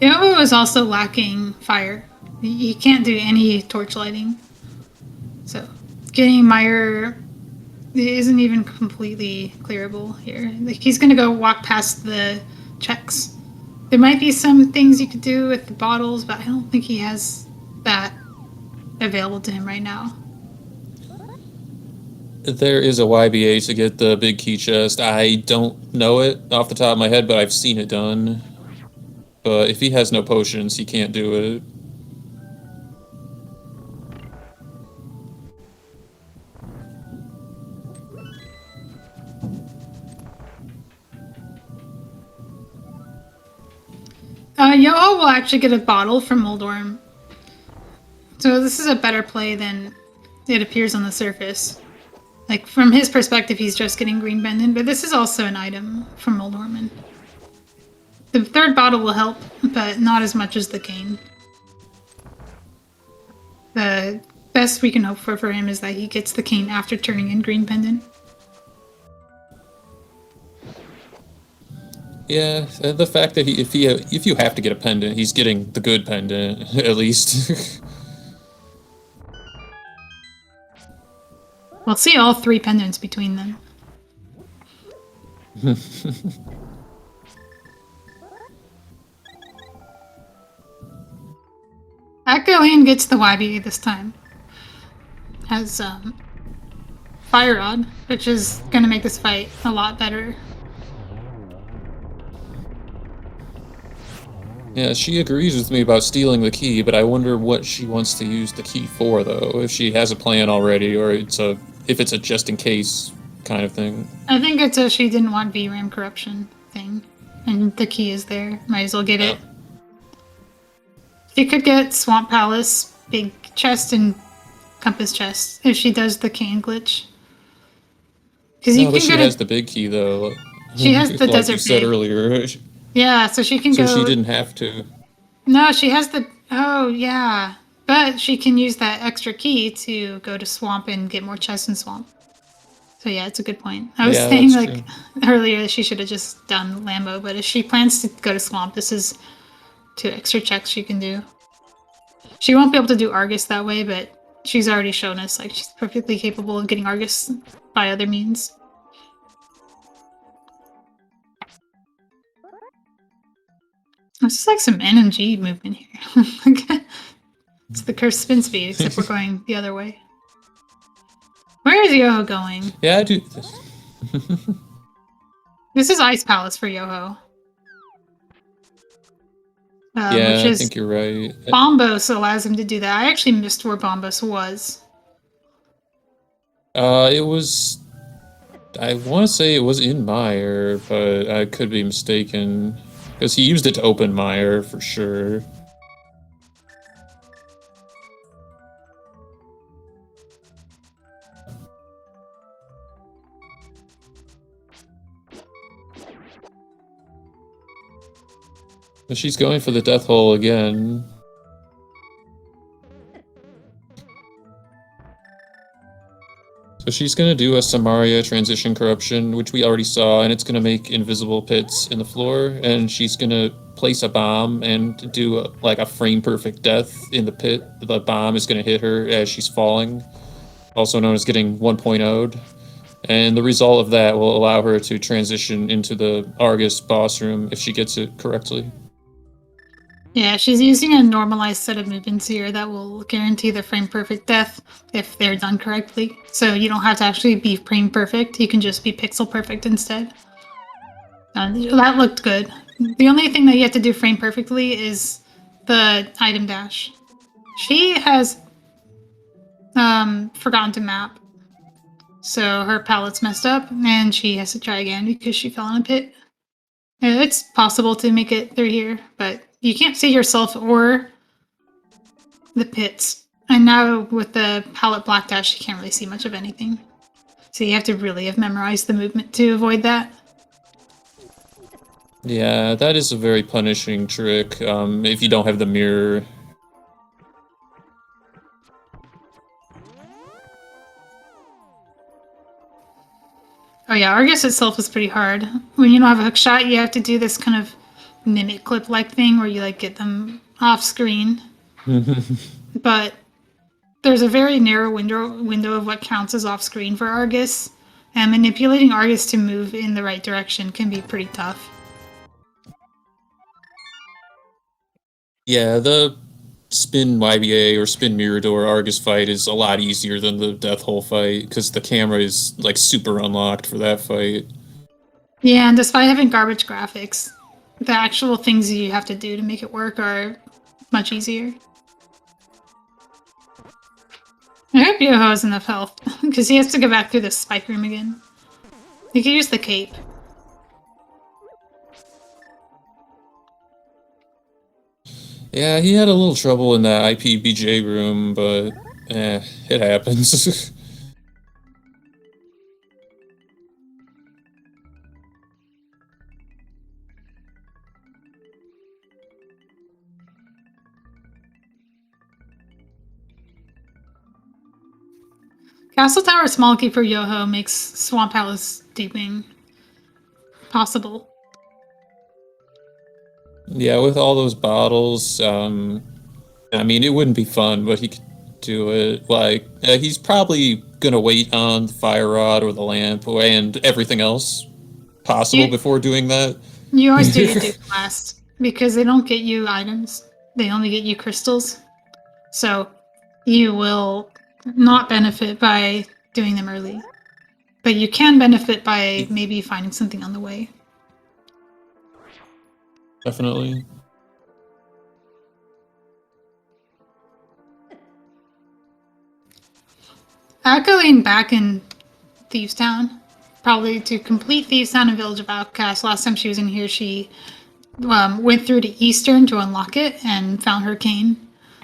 Yoho is also lacking fire. He can't do any torch lighting. So getting Meyer isn't even completely clearable here. Like he's gonna go walk past the checks. There might be some things you could do with the bottles, but I don't think he has that available to him right now. There is a YBA to get the big key chest. I don't know it off the top of my head, but I've seen it done. But if he has no potions, he can't do it. Yoho will actually get a bottle from Moldorm. So this is a better play than it appears on the surface. Like, from his perspective, he's just getting Green Pendant, but this is also an item from Moldorm. The third bottle will help, but not as much as the cane. The best we can hope for him is that he gets the cane after turning in Green Pendant. Yeah, the fact that if you have to get a pendant, he's getting the good pendant at least. We'll see all three pendants between them. Akaelyne gets the YBA this time. Has Fire Rod, which is gonna make this fight a lot better. Yeah, she agrees with me about stealing the key, but I wonder what she wants to use the key for, though. If she has a plan already, or if it's a just in case kind of thing. I think it's a she didn't want VRAM corruption thing, and the key is there. Might as well get it. She could get Swamp Palace, big chest, and compass chest if she does the cane glitch. Because No, but she has the big key, though. She has the like desert you said pig. earlier. Yeah, so she can go. So she didn't have to. No, she has the. Oh, yeah. But she can use that extra key to go to Swamp and get more chests in Swamp. So yeah, it's a good point. I was saying like earlier that she should have just done Lambo, but if she plans to go to Swamp, this is 2 extra checks she can do. She won't be able to do Argus that way, but she's already shown us like she's perfectly capable of getting Argus by other means. It's just like some NMG movement here. It's the cursed spin speed, except we're going the other way. Where is Yoho going? Yeah, I do. This is Ice Palace for Yoho. Yeah, which is, I think you're right. Bombos allows him to do that. I actually missed where Bombos was. It was. I want to say it was in Meyer, but I could be mistaken. Because he used it to open Meyer for sure. But she's going for the death hole again. So she's going to do a Samaria transition corruption, which we already saw, and it's going to make invisible pits in the floor, and she's going to place a bomb and do like a frame-perfect death in the pit. The bomb is going to hit her as she's falling, also known as getting 1.0'd. And the result of that will allow her to transition into the Argus boss room if she gets it correctly. Yeah, she's using a normalized set of movements here that will guarantee the frame perfect death if they're done correctly. So you don't have to actually be frame perfect, you can just be pixel perfect instead. That looked good. The only thing that you have to do frame perfectly is the item dash. She has forgotten to map. So her palette's messed up and she has to try again because she fell in a pit. It's possible to make it through here, but you can't see yourself or the pits. And now with the palette black dash, you can't really see much of anything. So you have to really have memorized the movement to avoid that. Yeah, that is a very punishing trick, if you don't have the mirror. Oh yeah, Argus itself is pretty hard. When you don't have a hook shot, you have to do this kind of mimic clip-like thing where you like get them off screen. But there's a very narrow window of what counts as off screen for Argus, and manipulating Argus to move in the right direction can be pretty tough. Yeah, the spin YBA or spin Mirador Argus fight is a lot easier than the Death Hole fight because the camera is like super unlocked for that fight. Yeah, and despite having garbage graphics, the actual things you have to do to make it work are much easier. I hope Yoho has enough health, because he has to go back through the spike room again. He could use the cape. Yeah, he had a little trouble in that IPBJ room, but it happens. Castle Tower Small Key for Yoho makes Swamp Palace deeping possible. Yeah, with all those bottles, I mean, it wouldn't be fun, but he could do it. Like, he's probably gonna wait on the fire rod or the lamp and everything else possible before doing that. You always do your dupe last, because they don't get you items. They only get you crystals. So you will not benefit by doing them early. But you can benefit by maybe finding something on the way. Definitely. Akaelyne back in Thieves Town, probably to complete Thieves Town and Village of Outcasts. Last time she was in here, she went through to Eastern to unlock it and found her cane,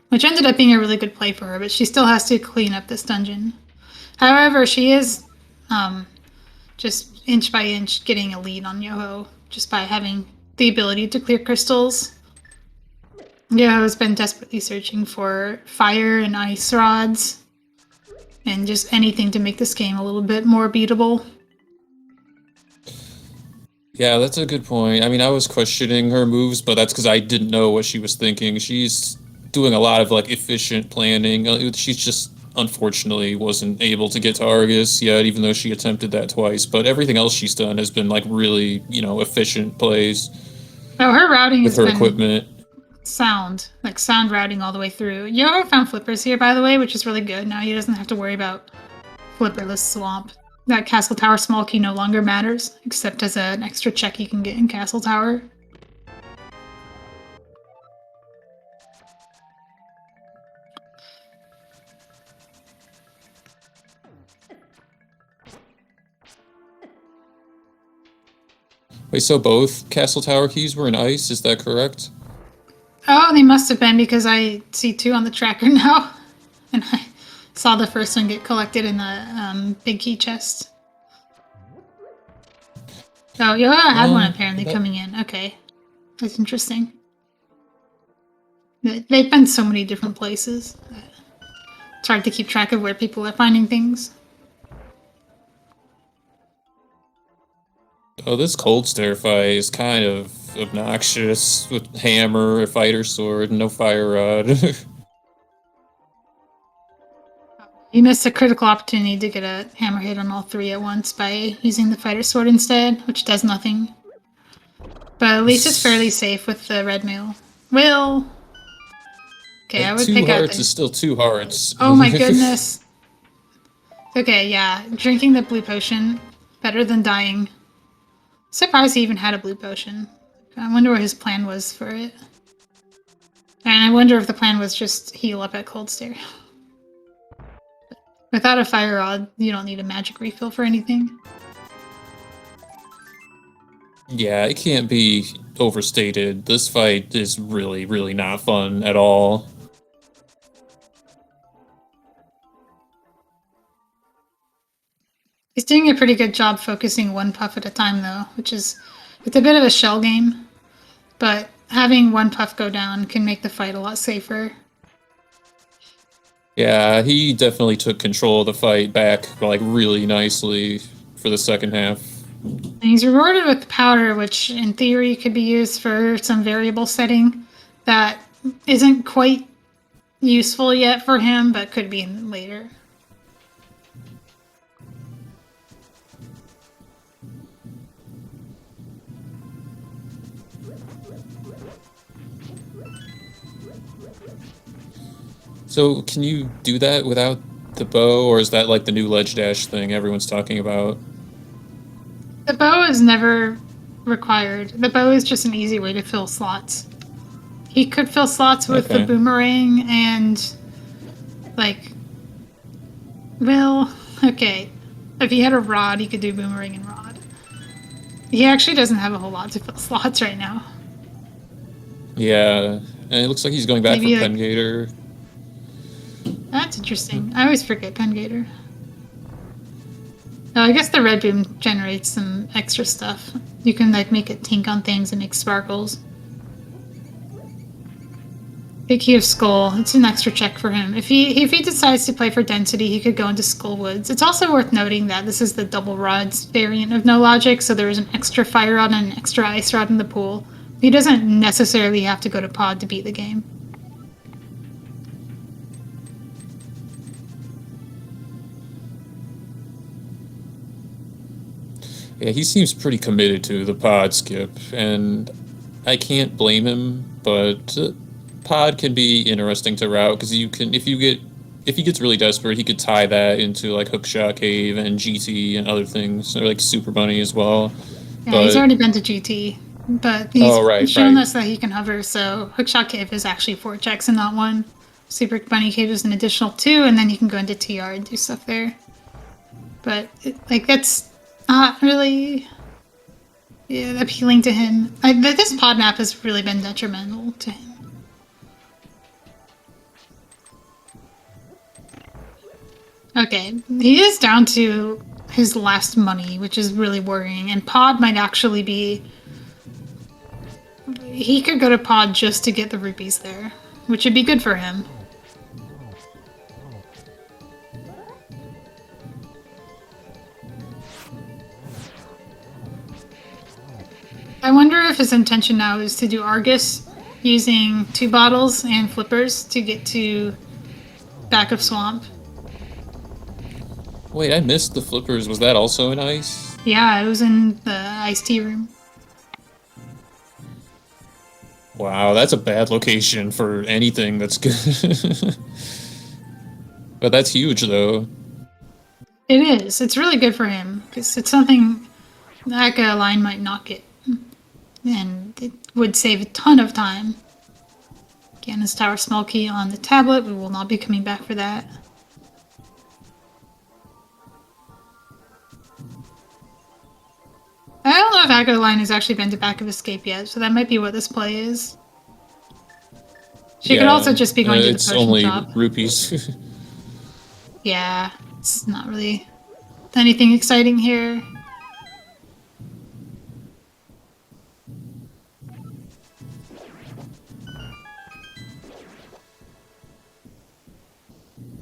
which ended up being a really good play for her, but she still has to clean up this dungeon. However, she is just inch by inch getting a lead on Yoho just by having the ability to clear crystals. Yoho has been desperately searching for fire and ice rods and just anything to make this game a little bit more beatable. Yeah, that's a good point. I mean, I was questioning her moves, but that's because I didn't know what she was thinking. She's doing a lot of like efficient planning. She's just unfortunately wasn't able to get to Argus yet, even though she attempted that twice. But everything else she's done has been like really, efficient plays Oh, her routing with has her been equipment. sound routing all the way through. Yoho found flippers here, by the way, which is really good. Now he doesn't have to worry about flipperless swamp. That Castle Tower small key no longer matters, except as an extra check you can get in Castle Tower. Wait, so both Castle Tower keys were in ice? Is that correct? Oh, they must have been, because I see 2 on the tracker now. And I saw the first one get collected in the big key chest. Oh, Yoho had one apparently coming in. Okay. That's interesting. They've been so many different places. It's hard to keep track of where people are finding things. Oh, this cold stare fight is kind of obnoxious with hammer, a fighter sword, and no fire rod. You missed a critical opportunity to get a hammer hit on all 3 at once by using the fighter sword instead, which does nothing. But at least it's fairly safe with the red mail. Will! Okay, I would Two pick out hearts is still 2 hearts. Oh my goodness. Okay, yeah, drinking the blue potion, better than dying. Surprised he even had a blue potion. I wonder what his plan was for it. And I wonder if the plan was just heal up at cold stare. Without a fire rod, you don't need a magic refill for anything. Yeah, it can't be overstated. This fight is really, really not fun at all. He's doing a pretty good job focusing one puff at a time, though, which is it's a bit of a shell game, but having one puff go down can make the fight a lot safer. Yeah, he definitely took control of the fight back like really nicely for the second half. And he's rewarded with powder, which in theory could be used for some variable setting that isn't quite useful yet for him, but could be later. So can you do that without the bow, or is that like the new ledge dash thing everyone's talking about? The bow is never required. The bow is just an easy way to fill slots. He could fill slots with the Okay. boomerang and, like, well, okay. If he had a rod, he could do boomerang and rod. He actually doesn't have a whole lot to fill slots right now. Yeah, and it looks like he's going back Maybe, for like- Pengator. That's interesting. I always forget Pengator. Oh, I guess the red boom generates some extra stuff. You can like make it tink on things and make sparkles. Big Key of Skull. It's an extra check for him. If he decides to play for density, he could go into Skull Woods. It's also worth noting that this is the double rods variant of No Logic, so there is an extra fire rod and an extra ice rod in the pool. He doesn't necessarily have to go to pod to beat the game. Yeah, he seems pretty committed to the pod skip, and I can't blame him, but pod can be interesting to route because you can if he gets really desperate, he could tie that into like Hookshot Cave and GT and other things, or like Super Bunny as well. Yeah, he's But- already been to GT, but he's Oh, right, shown right. us that he can hover, so Hookshot Cave is actually 4 checks and not 1. Super Bunny Cave is an additional 2, and then you can go into TR and do stuff there. But, that's not really appealing to him. This pod map has really been detrimental to him. Okay, he is down to his last money, which is really worrying, and pod might actually be... He could go to pod just to get the rupees there, which would be good for him. I wonder if his intention now is to do Argus using 2 bottles and flippers to get to back of swamp. Wait, I missed the flippers. Was that also in ice? Yeah, it was in the iced tea room. Wow, that's a bad location for anything that's good. But that's huge, though. It is. It's really good for him because it's something the Akaelyne might not get, and it would save a ton of time. Ganon's Tower Small Key on the tablet. We will not be coming back for that. I don't know if Akaelyne has actually been to back of escape yet, so that might be what this play is. She could Yeah, also just be going to the it's potion only shop. rupees. Yeah, it's not really anything exciting here.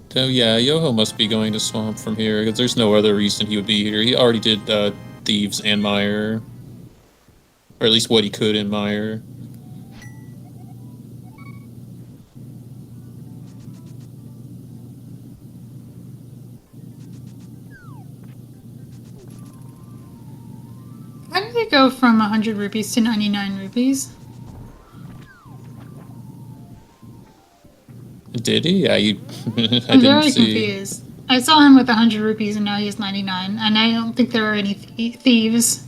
So yeah, Yoho must be going to Swamp from here, because there's no other reason he would be here. He already did Thieves and Mire. Or at least what he could in Mire. How did it go from 100 rupees to 99 rupees? Did he? I I'm didn't very see. confused. I saw him with 100 rupees and now he has 99, and I don't think there are any thieves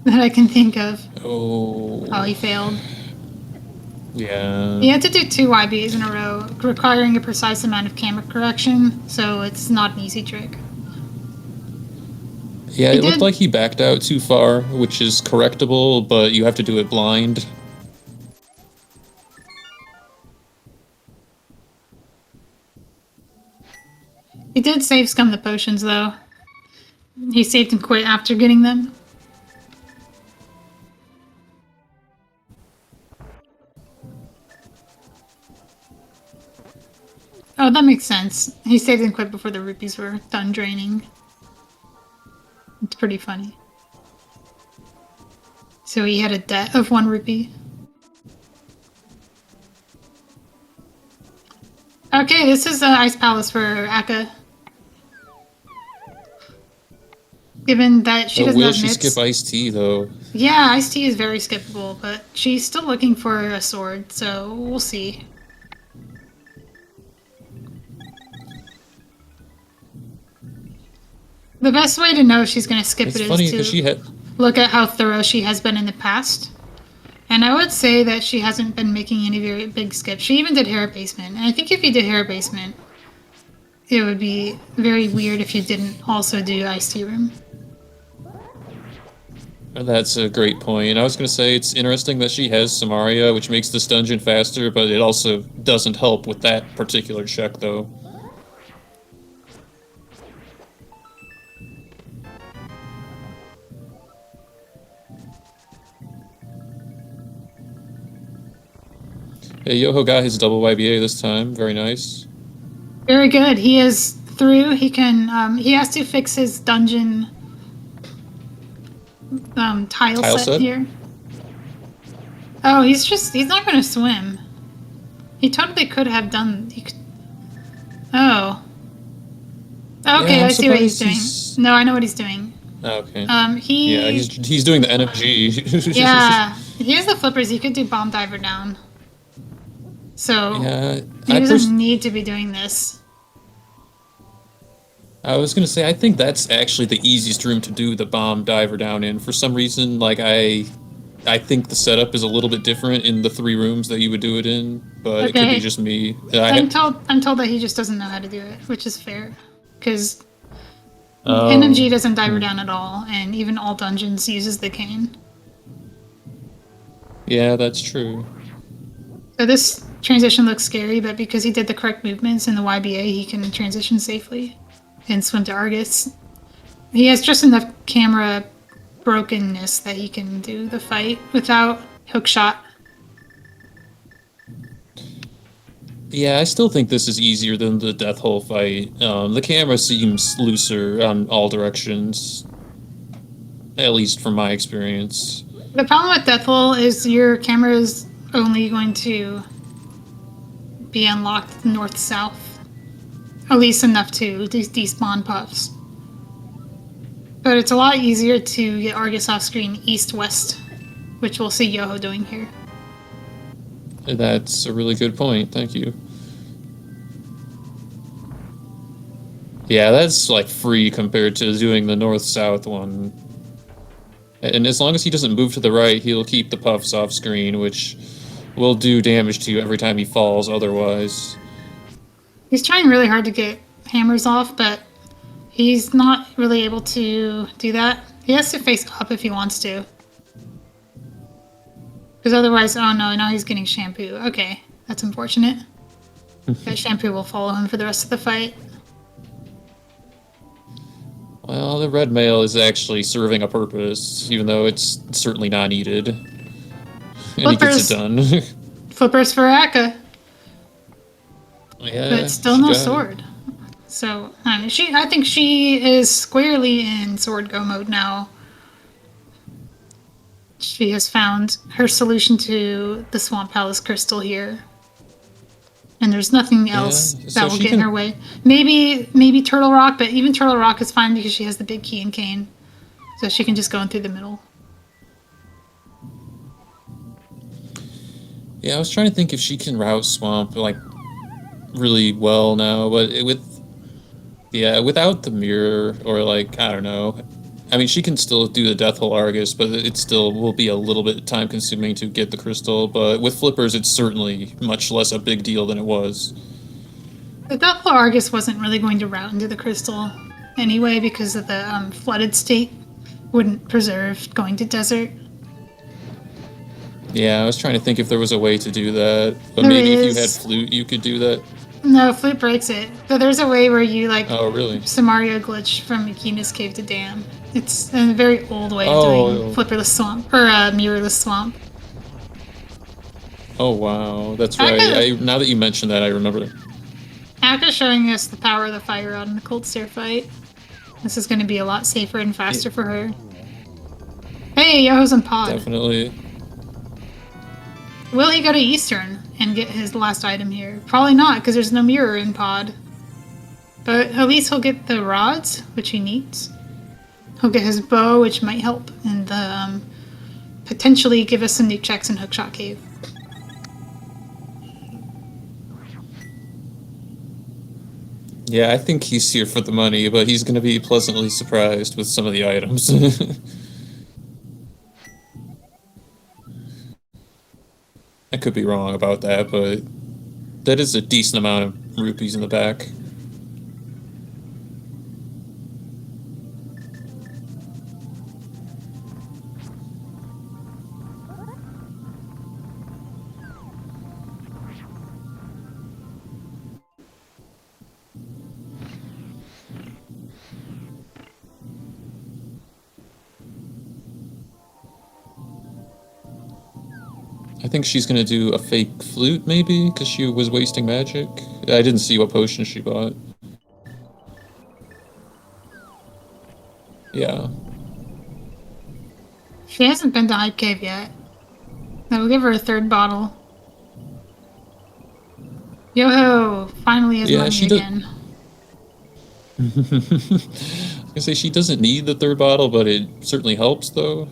that I can think of. Oh. Oh, he failed. Yeah. He had to do 2 YBs in a row, requiring a precise amount of camera correction, so it's not an easy trick. Yeah, He it looked did- like he backed out too far, which is correctable, but you have to do it blind. He did save scum the potions, though. He saved and quit after getting them. Oh, that makes sense. He saved and quit before the rupees were done draining. It's pretty funny. So he had a debt of 1 rupee. Okay, this is the Ice Palace for Akka. Given that she doesn't will have she mitts. skip iced tea though? Yeah, iced tea is very skippable, but she's still looking for a sword, so we'll see. The best way to know if she's going to skip It's it funny is because she to had. look at how thorough she has been in the past. And I would say that she hasn't been making any very big skips. She even did hair basement. And I think if you did hair basement, it would be very weird if you didn't also do iced tea room. That's a great point. I was going to say it's interesting that she has Samaria, which makes this dungeon faster, but it also doesn't help with that particular check, though. Yeah, Yoho got his double YBA this time. Very nice. Very good. He is through. He can. He has to fix his dungeon tile set here. Oh, he's not going to swim. He totally could have done. Oh. Okay, Yeah, I see what he's doing. No, I know what he's doing. Okay. Yeah, he's doing the NFG. Yeah, he has the flippers. He could do bomb diver down. So yeah, he doesn't need to be doing this. I was gonna say I think that's actually the easiest room to do the bomb diver down in. For some reason, like I think the setup is a little bit different in the 3 rooms that you would do it in, but it could be just me. I'm told that he just doesn't know how to do it, which is fair, because NMG doesn't diver down at all, and even all dungeons uses the cane. Yeah, that's true. So this transition looks scary, but because he did the correct movements in the YBA, he can transition safely and swim to Argus. He has just enough camera brokenness that he can do the fight without hookshot. Yeah, I still think this is easier than the Death Hole fight. The camera seems looser on all directions, at least from my experience. The problem with Death Hole is your camera is only going to be unlocked north-south. At least enough to despawn puffs. But it's a lot easier to get Argus off screen east-west, which we'll see Yoho doing here. That's a really good point, thank you. Yeah, that's like free compared to doing the north-south one. And as long as he doesn't move to the right, he'll keep the puffs off screen, which will do damage to you every time he falls otherwise. He's trying really hard to get hammers off, but he's not really able to do that. He has to face up if he wants to. Because otherwise, oh no, now he's getting shampoo. Okay, that's unfortunate. That shampoo will follow him for the rest of the fight. Well, the red mail is actually serving a purpose, even though it's certainly not needed. And he gets it done. Flippers for Akka. Yeah, but still no sword. So I think she is squarely in sword go mode now. She has found her solution to the Swamp Palace crystal here. And there's nothing else that will get in her way. Maybe Turtle Rock, but even Turtle Rock is fine because she has the big key and cane. So she can just go in through the middle. Yeah, I was trying to think if she can route Swamp, like, really well now, but without the mirror, or like, I don't know. I mean, she can still do the Death Hole Argus, but it still will be a little bit time consuming to get the crystal, but with flippers it's certainly much less a big deal than it was. The Death Hole Argus wasn't really going to route into the crystal anyway because of the flooded state wouldn't preserve going to desert. Yeah, I was trying to think if there was a way to do that, but maybe if you had flute you could do that. No, Flute breaks it. But there's a way where you like Oh, really? Samario glitch from Akina's cave to Dam. It's a very old way of doing Oh, flipperless swamp or mirrorless swamp. oh wow, that's right. Aka, Now that you mentioned that, I remember. Aka's showing us the power of the fire rod in the cold stair fight. This is going to be a lot safer and faster for her. Hey, Yoho's in pod. Definitely. Will he go to Eastern and get his last item here? Probably not, because there's no mirror in pod. But at least he'll get the rods, which he needs. He'll get his bow, which might help, and potentially give us some nuke checks in Hookshot Cave. Yeah, I think he's here for the money, but he's going to be pleasantly surprised with some of the items. I could be wrong about that, but that is a decent amount of rupees in the back. I think she's gonna do a fake flute, maybe, because she was wasting magic. I didn't see what potion she bought. Yeah. She hasn't been to Hype Cave yet. Now we'll give her a third bottle. Yoho finally has Yeah, money she again. I was gonna say she doesn't need the third bottle, but it certainly helps, though.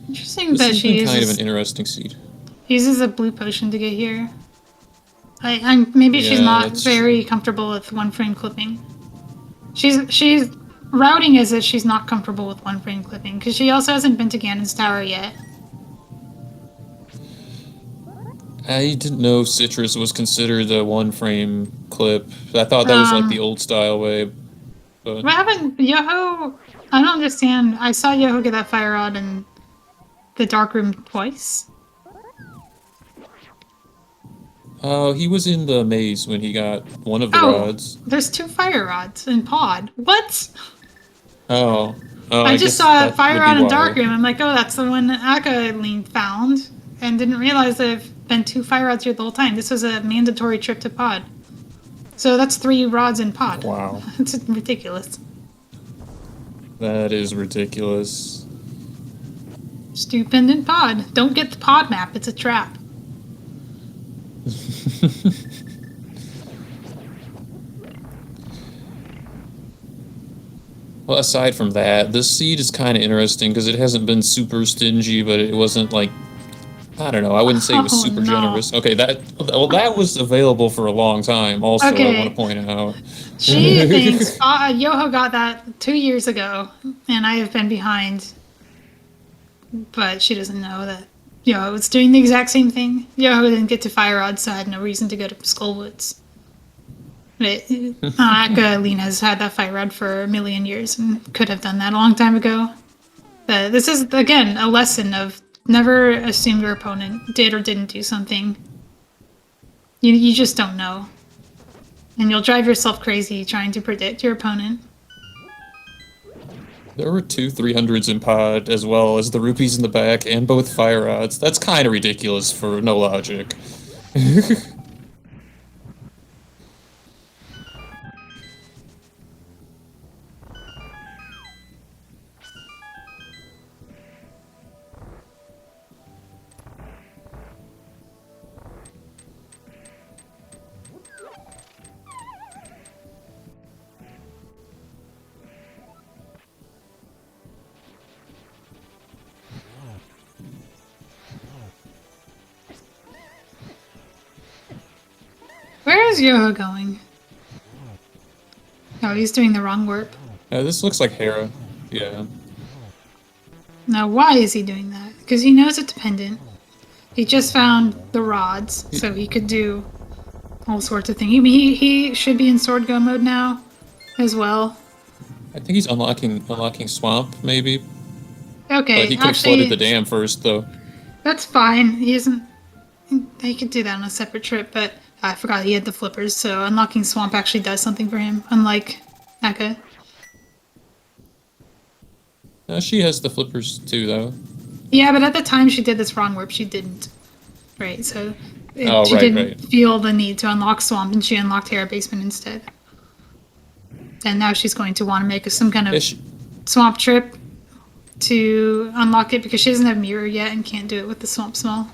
Interesting This that has she been kind of uses, an interesting seed. uses a blue potion to get here. Maybe she's Yeah, not that's very true. comfortable with one frame clipping. She's routing is that she's not comfortable with one frame clipping because she also hasn't been to Ganon's Tower yet. I didn't know Citrus was considered a one-frame clip. I thought that was like the Um, old style way, but... what happened, Yoho? I don't understand. I saw Yoho get that fire rod in the dark room twice. Oh, he was in the maze when he got one of the Oh, rods. there's two fire rods in pod. What? Oh. Oh, I I just guess saw a that fire would be rod in why. dark room. I'm like, oh, that's the one Akaelyne found, and didn't realize there've been two fire rods here the whole time. This was a mandatory trip to pod. So that's 3 rods in pod. Wow. It's ridiculous. That is ridiculous. Stupendant pod. Don't get the pod map. It's a trap. Well, aside from that, this seed is kind of interesting because it hasn't been super stingy, but it wasn't like, I don't know, I wouldn't say it was Oh super no. generous. Okay, that was available for a long time also, I want to Okay. point out. She thinks Yoho got that 2 years ago, and I have been behind. But she doesn't know that Yoho was doing the exact same thing. Yoho didn't get to Fire Rod, so I had no reason to go to Skullwoods. But Akaelyne has had that Fire Rod for a million years and could have done that a long time ago. This is, again, a lesson of never assume your opponent did or didn't do something. You just don't know. And you'll drive yourself crazy trying to predict your opponent. There were 2 300s in pod, as well as the rupees in the back, and both fire rods. That's kind of ridiculous for no logic. Where's Yoho going? Oh, he's doing the wrong warp. This looks like Hera. Yeah. Now, why is he doing that? Because he knows it's dependent. He just found the rods, so he could do all sorts of things. He should be in sword go mode now, as well. I think he's unlocking Swamp, maybe. Okay, But he could have flooded the dam first, though. That's fine. He isn't. He could do that on a separate trip, but I forgot he had the flippers, so unlocking Swamp actually does something for him, unlike Aka. She has the flippers too, though. Yeah, but at the time she did this wrong warp, she didn't. Right, so she right, didn't feel the need to unlock Swamp, and she unlocked Hera Basement instead. And now she's going to want to make some kind of Swamp trip to unlock it because she doesn't have Mirror yet and can't do it with the Swamp Small.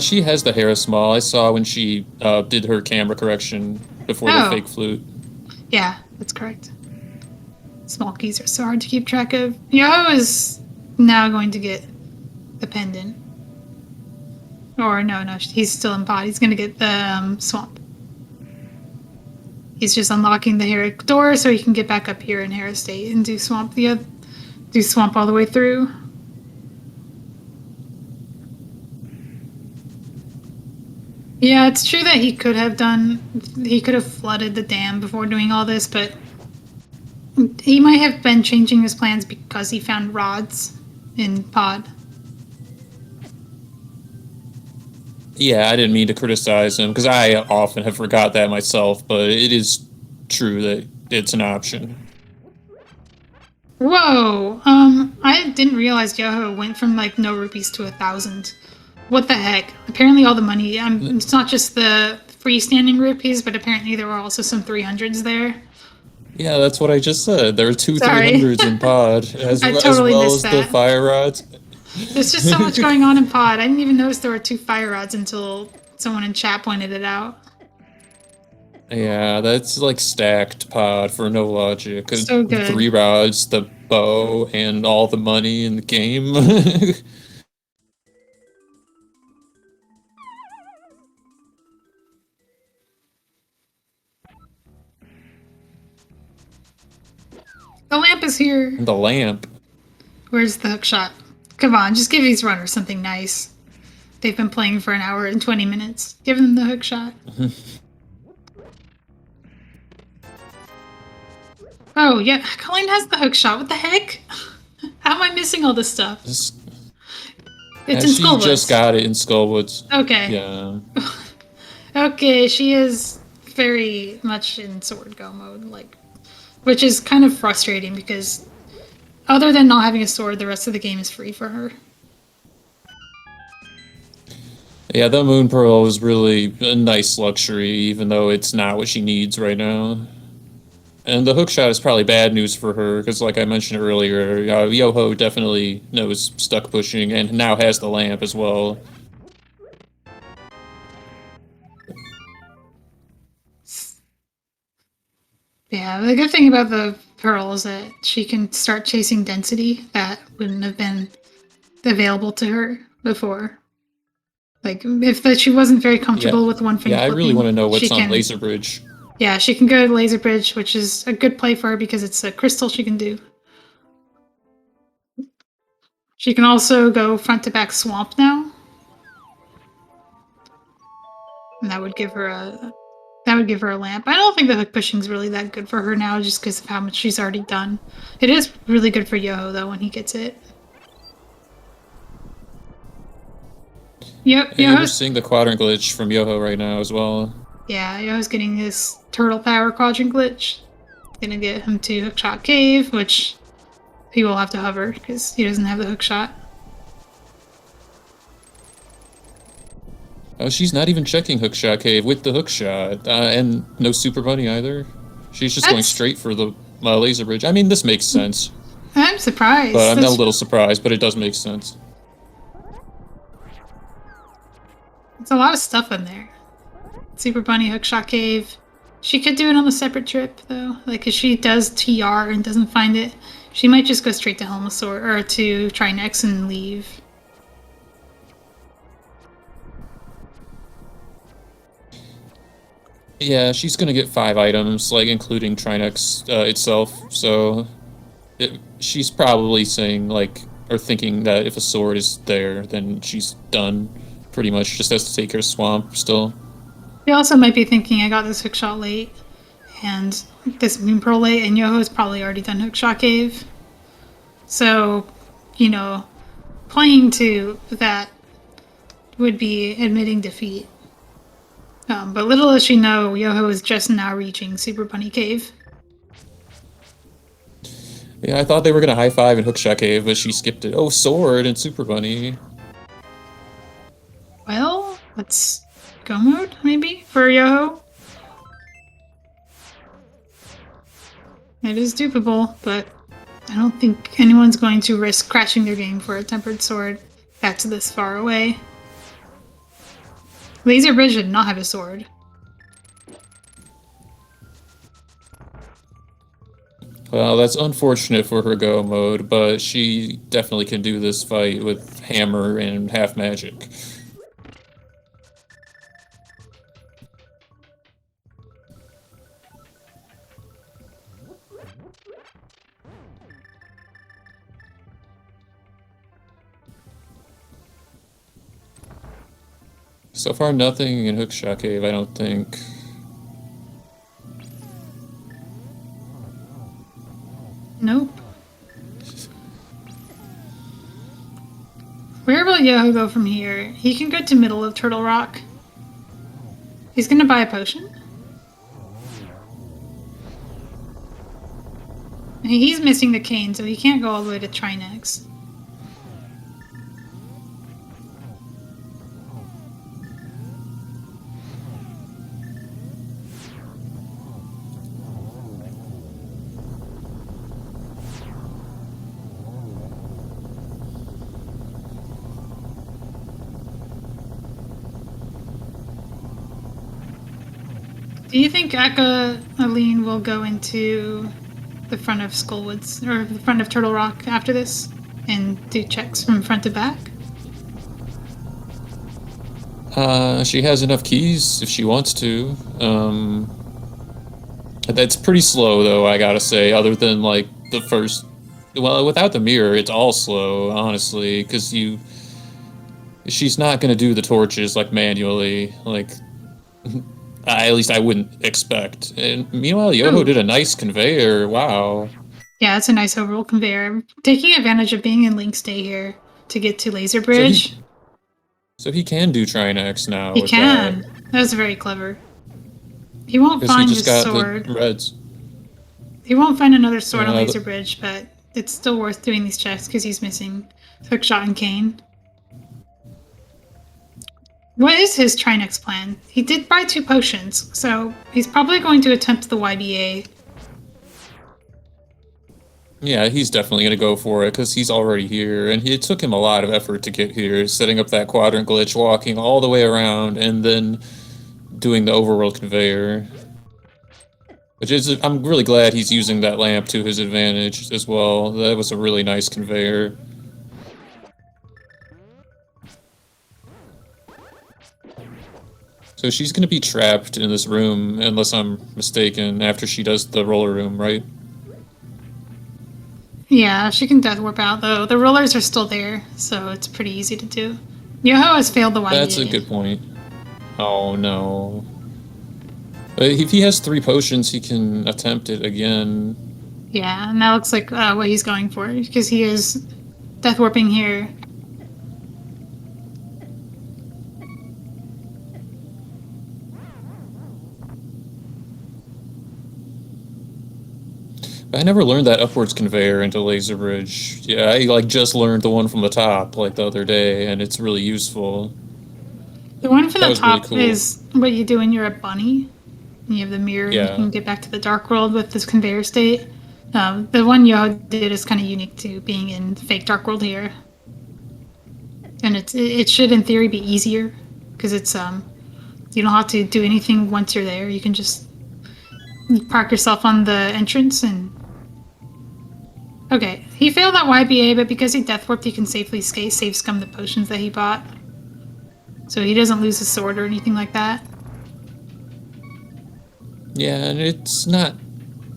She has the Hera Small. I saw when she did her camera correction before the fake flute. Yeah, that's correct. Small keys are so hard to keep track of. Yoho is now going to get the pendant. Or no, he's still in pod. He's going to get the Swamp. He's just unlocking the Hera door so he can get back up here in Hera State and do Swamp do Swamp all the way through. Yeah, it's true that he could have flooded the dam before doing all this, but he might have been changing his plans because he found rods in pod. Yeah, I didn't mean to criticize him, because I often have forgot that myself, but it is true that it's an option. Whoa! I didn't realize Yoho went from, like, no rupees to 1,000. What the heck? Apparently all the money, it's not just the freestanding rupees, but apparently there were also some 300s there. Yeah, that's what I just said. There are two 300s in pod, as well as the fire rods. There's just so much going on in pod. I didn't even notice there were 2 fire rods until someone in chat pointed it out. Yeah, that's like stacked pod for no logic. So good. 3 rods, the bow, and all the money in the game. The lamp is here. The lamp. Where's the hookshot? Come on, just give these runners something nice. They've been playing for an hour and 20 minutes. Give them the hookshot. Oh, yeah, Akaelyne has the hookshot. What the heck? How am I missing all this stuff? It's in Skullwoods. She just got it in Skullwoods. Okay. Yeah. Okay, she is very much in sword go mode, like, which is kind of frustrating because other than not having a sword, the rest of the game is free for her. Yeah, the Moon Pearl is really a nice luxury, even though it's not what she needs right now. And the hookshot is probably bad news for her, because like I mentioned earlier, Yoho definitely knows stuck pushing, and now has the lamp as well. Yeah, the good thing about the Pearl is that she can start chasing density that wouldn't have been available to her before. Like, if she wasn't very comfortable with one finger flipping, I really want to know what's on Laser Bridge. Yeah, she can go to Laser Bridge, which is a good play for her because it's a crystal she can do. She can also go front to back Swamp now. And that would give her a lamp. I don't think the hook pushing is really that good for her now just because of how much she's already done. It is really good for Yoho though when he gets it. Yep, hey, we're seeing the quadrant glitch from Yoho right now as well. Yeah, Yoho's getting his turtle power quadrant glitch. Gonna get him to Hookshot Cave, which he will have to hover because he doesn't have the hookshot. Oh, she's not even checking Hookshot Cave with the hookshot, and no Super Bunny either. She's just going straight for the Laser Bridge. I mean, this makes sense. I'm surprised. But I'm a little surprised, but it does make sense. It's a lot of stuff in there. Super Bunny, Hookshot Cave. She could do it on a separate trip, though. Like, if she does TR and doesn't find it, she might just go straight to Helmasaur, or to Trinex and leave. Yeah, she's gonna get 5 items, like including Trinex itself. So she's probably saying like, or thinking that if a sword is there, then she's done. Pretty much, just has to take her swamp still. They also might be thinking I got this hookshot late and this Moon Pearl late, and Yoho's probably already done hookshot cave. So, you know, playing to that would be admitting defeat. But little does she know, Yoho is just now reaching Super Bunny Cave. Yeah, I thought they were gonna high five and hookshot cave, but she skipped it. Oh, sword and Super Bunny. Well, let's go mode, maybe, for Yoho. It is dupable, but I don't think anyone's going to risk crashing their game for a tempered sword that's this far away. Laser Bridge did not have a sword. Well, that's unfortunate for her go mode, but she definitely can do this fight with hammer and half magic. So far, nothing in hookshot cave, I don't think. Nope. Where will Yoho go from here? He can go to middle of Turtle Rock. He's gonna buy a potion. He's missing the cane, so he can't go all the way to Trinex. Do you think Akaelyne will go into the front of Skullwoods, or the front of Turtle Rock after this, and do checks from front to back? She has enough keys if she wants to. That's pretty slow, though, I gotta say, other than, like, the first... Well, without the mirror, it's all slow, honestly, because she's not gonna do the torches, like, manually, like... At least I wouldn't expect. And meanwhile, Yoho did a nice conveyor. Wow. Yeah, it's a nice overall conveyor. Taking advantage of being in Link Stay here to get to Laser Bridge. So he can do Trinex now. He can. That was very clever. He won't find his sword. The reds. He won't find another sword on Laser Bridge, but it's still worth doing these checks because he's missing Hookshot and Cane. What is his Trinex plan? He did buy 2 potions, so he's probably going to attempt the YBA. Yeah, he's definitely going to go for it, because he's already here, and it took him a lot of effort to get here, setting up that quadrant glitch, walking all the way around, and then doing the overworld conveyor. Which is, I'm really glad he's using that lamp to his advantage as well. That was a really nice conveyor. So she's going to be trapped in this room, unless I'm mistaken, after she does the roller room, right? Yeah, she can death warp out, though. The rollers are still there, so it's pretty easy to do. Yoho has failed the YBA. That's a good point. Oh, no. If he has 3 potions, he can attempt it again. Yeah, and that looks like what he's going for, because he is death warping here. I never learned that upwards conveyor into Laser Bridge. Yeah, I like just learned the one from the top like the other day, and it's really useful. The one from the top really cool. is what you do when you're a bunny. And you have the mirror, and you can get back to the dark world with this conveyor state. The one Yoho did is kind of unique to being in fake dark world here. And it should, in theory, be easier, because it's, you don't have to do anything once you're there. You can just park yourself on the entrance and... Okay, he failed that YBA, but because he death warped, he can safely save scum the potions that he bought. So he doesn't lose his sword or anything like that. Yeah, and it's not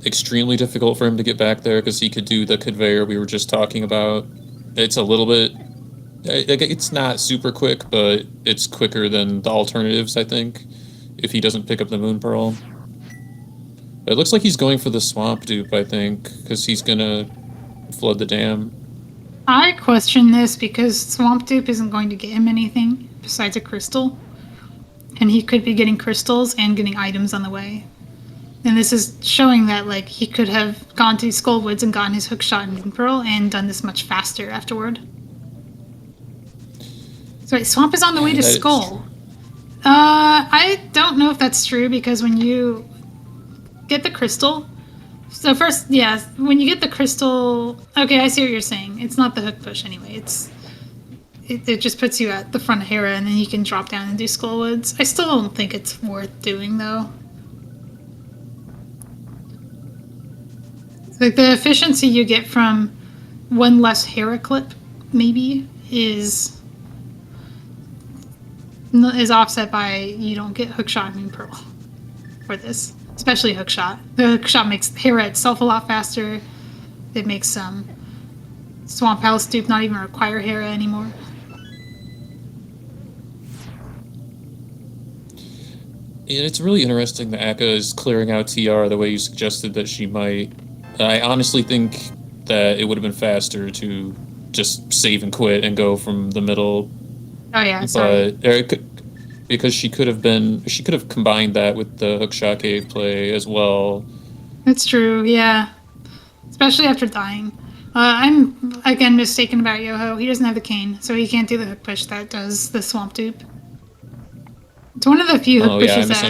extremely difficult for him to get back there because he could do the conveyor we were just talking about. It's a little bit. It's not super quick, but it's quicker than the alternatives, I think, if he doesn't pick up the Moon Pearl. But it looks like he's going for the Swamp Dupe, I think, because he's gonna flood the dam. I question this because Swamp Dupe isn't going to get him anything besides a crystal. And he could be getting crystals and getting items on the way. And this is showing that like he could have gone to Skullwoods and gotten his hookshot and Moon Pearl and done this much faster afterward. So wait, Swamp is on the way to Skull. I don't know if that's true because when you get the crystal, so first, yeah, when you get the crystal, okay, I see what you're saying. It's not the hook push anyway. It just puts you at the front of Hera and then you can drop down and do Skullwoods. I still don't think it's worth doing though. Like the efficiency you get from one less Hera clip, maybe, is offset by you don't get hookshot and Moon Pearl for this, especially hookshot. The hookshot makes Hera itself a lot faster. It makes Swamp Palace Dupe not even require Hera anymore. And it's really interesting that Akka is clearing out TR the way you suggested that she might. I honestly think that it would have been faster to just save and quit and go from the middle. Oh yeah, sorry. But because she could have combined that with the hookshot cave play as well. That's true, yeah. Especially after dying. I'm again mistaken about Yoho. He doesn't have the cane, so he can't do the hook push that does the Swamp Dupe. It's one of the few hook pushes that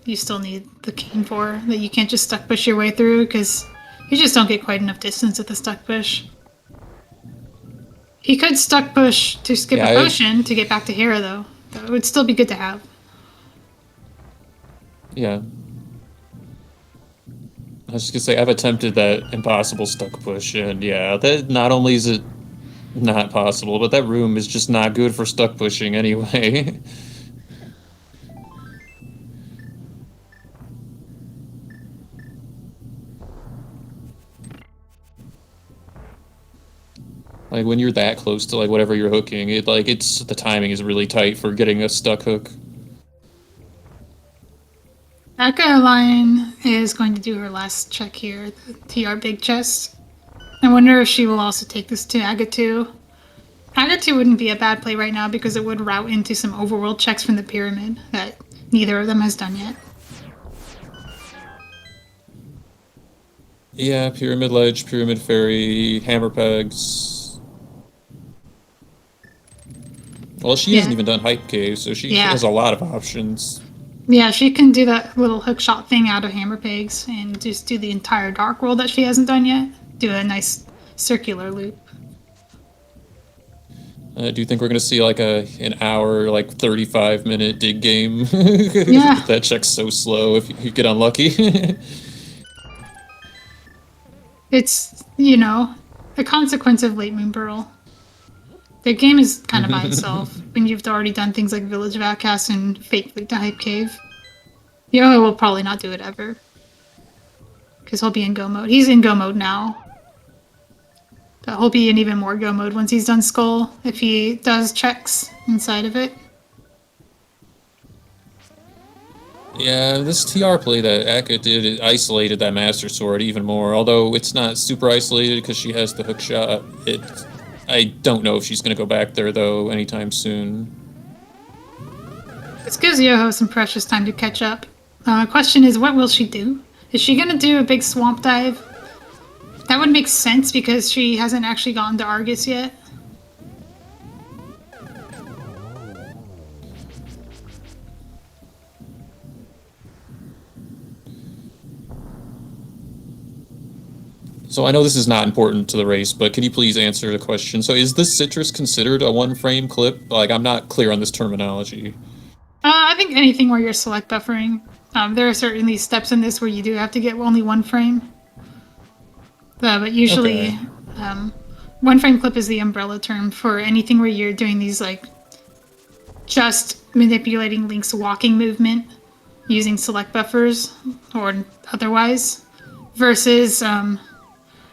you still need the cane for, that you can't just stuck push your way through, because you just don't get quite enough distance at the stuck push. He could stuck push to skip a potion to get back to Hera, though. That would still be good to have. Yeah. I was just gonna say, I've attempted that impossible stuck push, and yeah, that not only is it not possible, but that room is just not good for stuck pushing anyway. Like when you're that close to like whatever you're hooking, it's the timing is really tight for getting a stuck hook. Akaelyne is going to do her last check here, the TR big chest. I wonder if she will also take this to Aga2. Aga2 wouldn't be a bad play right now because it would route into some overworld checks from the pyramid that neither of them has done yet. Yeah, Pyramid Ledge, Pyramid Ferry, Hammer Pegs. Well, she hasn't even done Hype Cave, so she has a lot of options. Yeah, she can do that little hookshot thing out of Hammer Pegs and just do the entire Dark World that she hasn't done yet. Do a nice circular loop. Do you think we're going to see like an hour, like 35-minute dig game? Yeah. That check's so slow if you get unlucky. It's, the consequence of late Moon Pearl. The game is kind of by itself when you've already done things like Village of Outcasts and Fake Leap to Hype Cave. Yoho will probably not do it ever. Because he'll be in go mode. He's in go mode now. But he'll be in even more go mode once he's done Skull, if he does checks inside of it. Yeah, this TR play that Akka did, it isolated that Master Sword even more. Although it's not super isolated because she has the hookshot. I don't know if she's going to go back there, though, anytime soon. This gives Yoho some precious time to catch up. Question is, what will she do? Is she going to do a big swamp dive? That would make sense because she hasn't actually gotten to Argus yet. So I know this is not important to the race, but can you please answer the question? So is this Citrus considered a one-frame clip? Like, I'm not clear on this terminology. I think anything where you're select buffering. There are certainly steps in this where you do have to get only one frame. But usually, one frame clip is the umbrella term for anything where you're doing these, like, just manipulating Link's walking movement using select buffers or otherwise, versus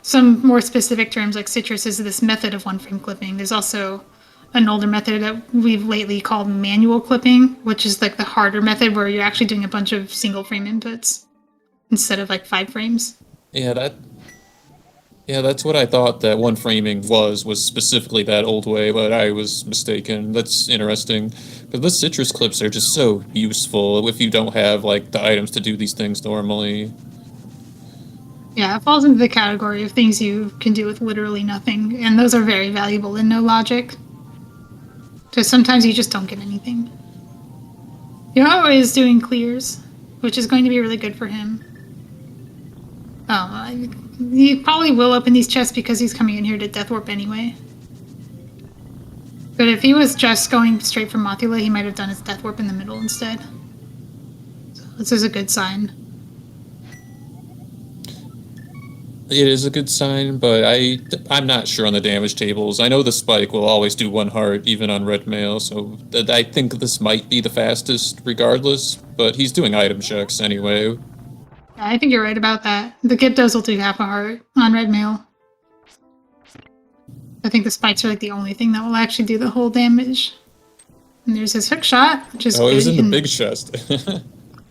some more specific terms like citrus is this method of one frame clipping. There's also an older method that we've lately called manual clipping, which is like the harder method where you're actually doing a bunch of single frame inputs instead of like 5 frames. Yeah, that's what I thought that one framing was specifically that old way, but I was mistaken. That's interesting. Because the citrus clips are just so useful if you don't have like the items to do these things normally. Yeah, it falls into the category of things you can do with literally nothing, and those are very valuable in no logic. Because sometimes you just don't get anything. Yoho is doing clears, which is going to be really good for him. He probably will open these chests because he's coming in here to Death Warp anyway. But if he was just going straight from Mothula, he might have done his Death Warp in the middle instead. So this is a good sign. It is a good sign, but I'm not sure on the damage tables. I know the spike will always do 1 heart, even on red mail, so I think this might be the fastest regardless, but he's doing item checks anyway. Yeah, I think you're right about that. The Gyptos will do half a heart on red mail. I think the spikes are like the only thing that will actually do the whole damage. And there's his hook shot, which is Oh, good. it was in the big chest.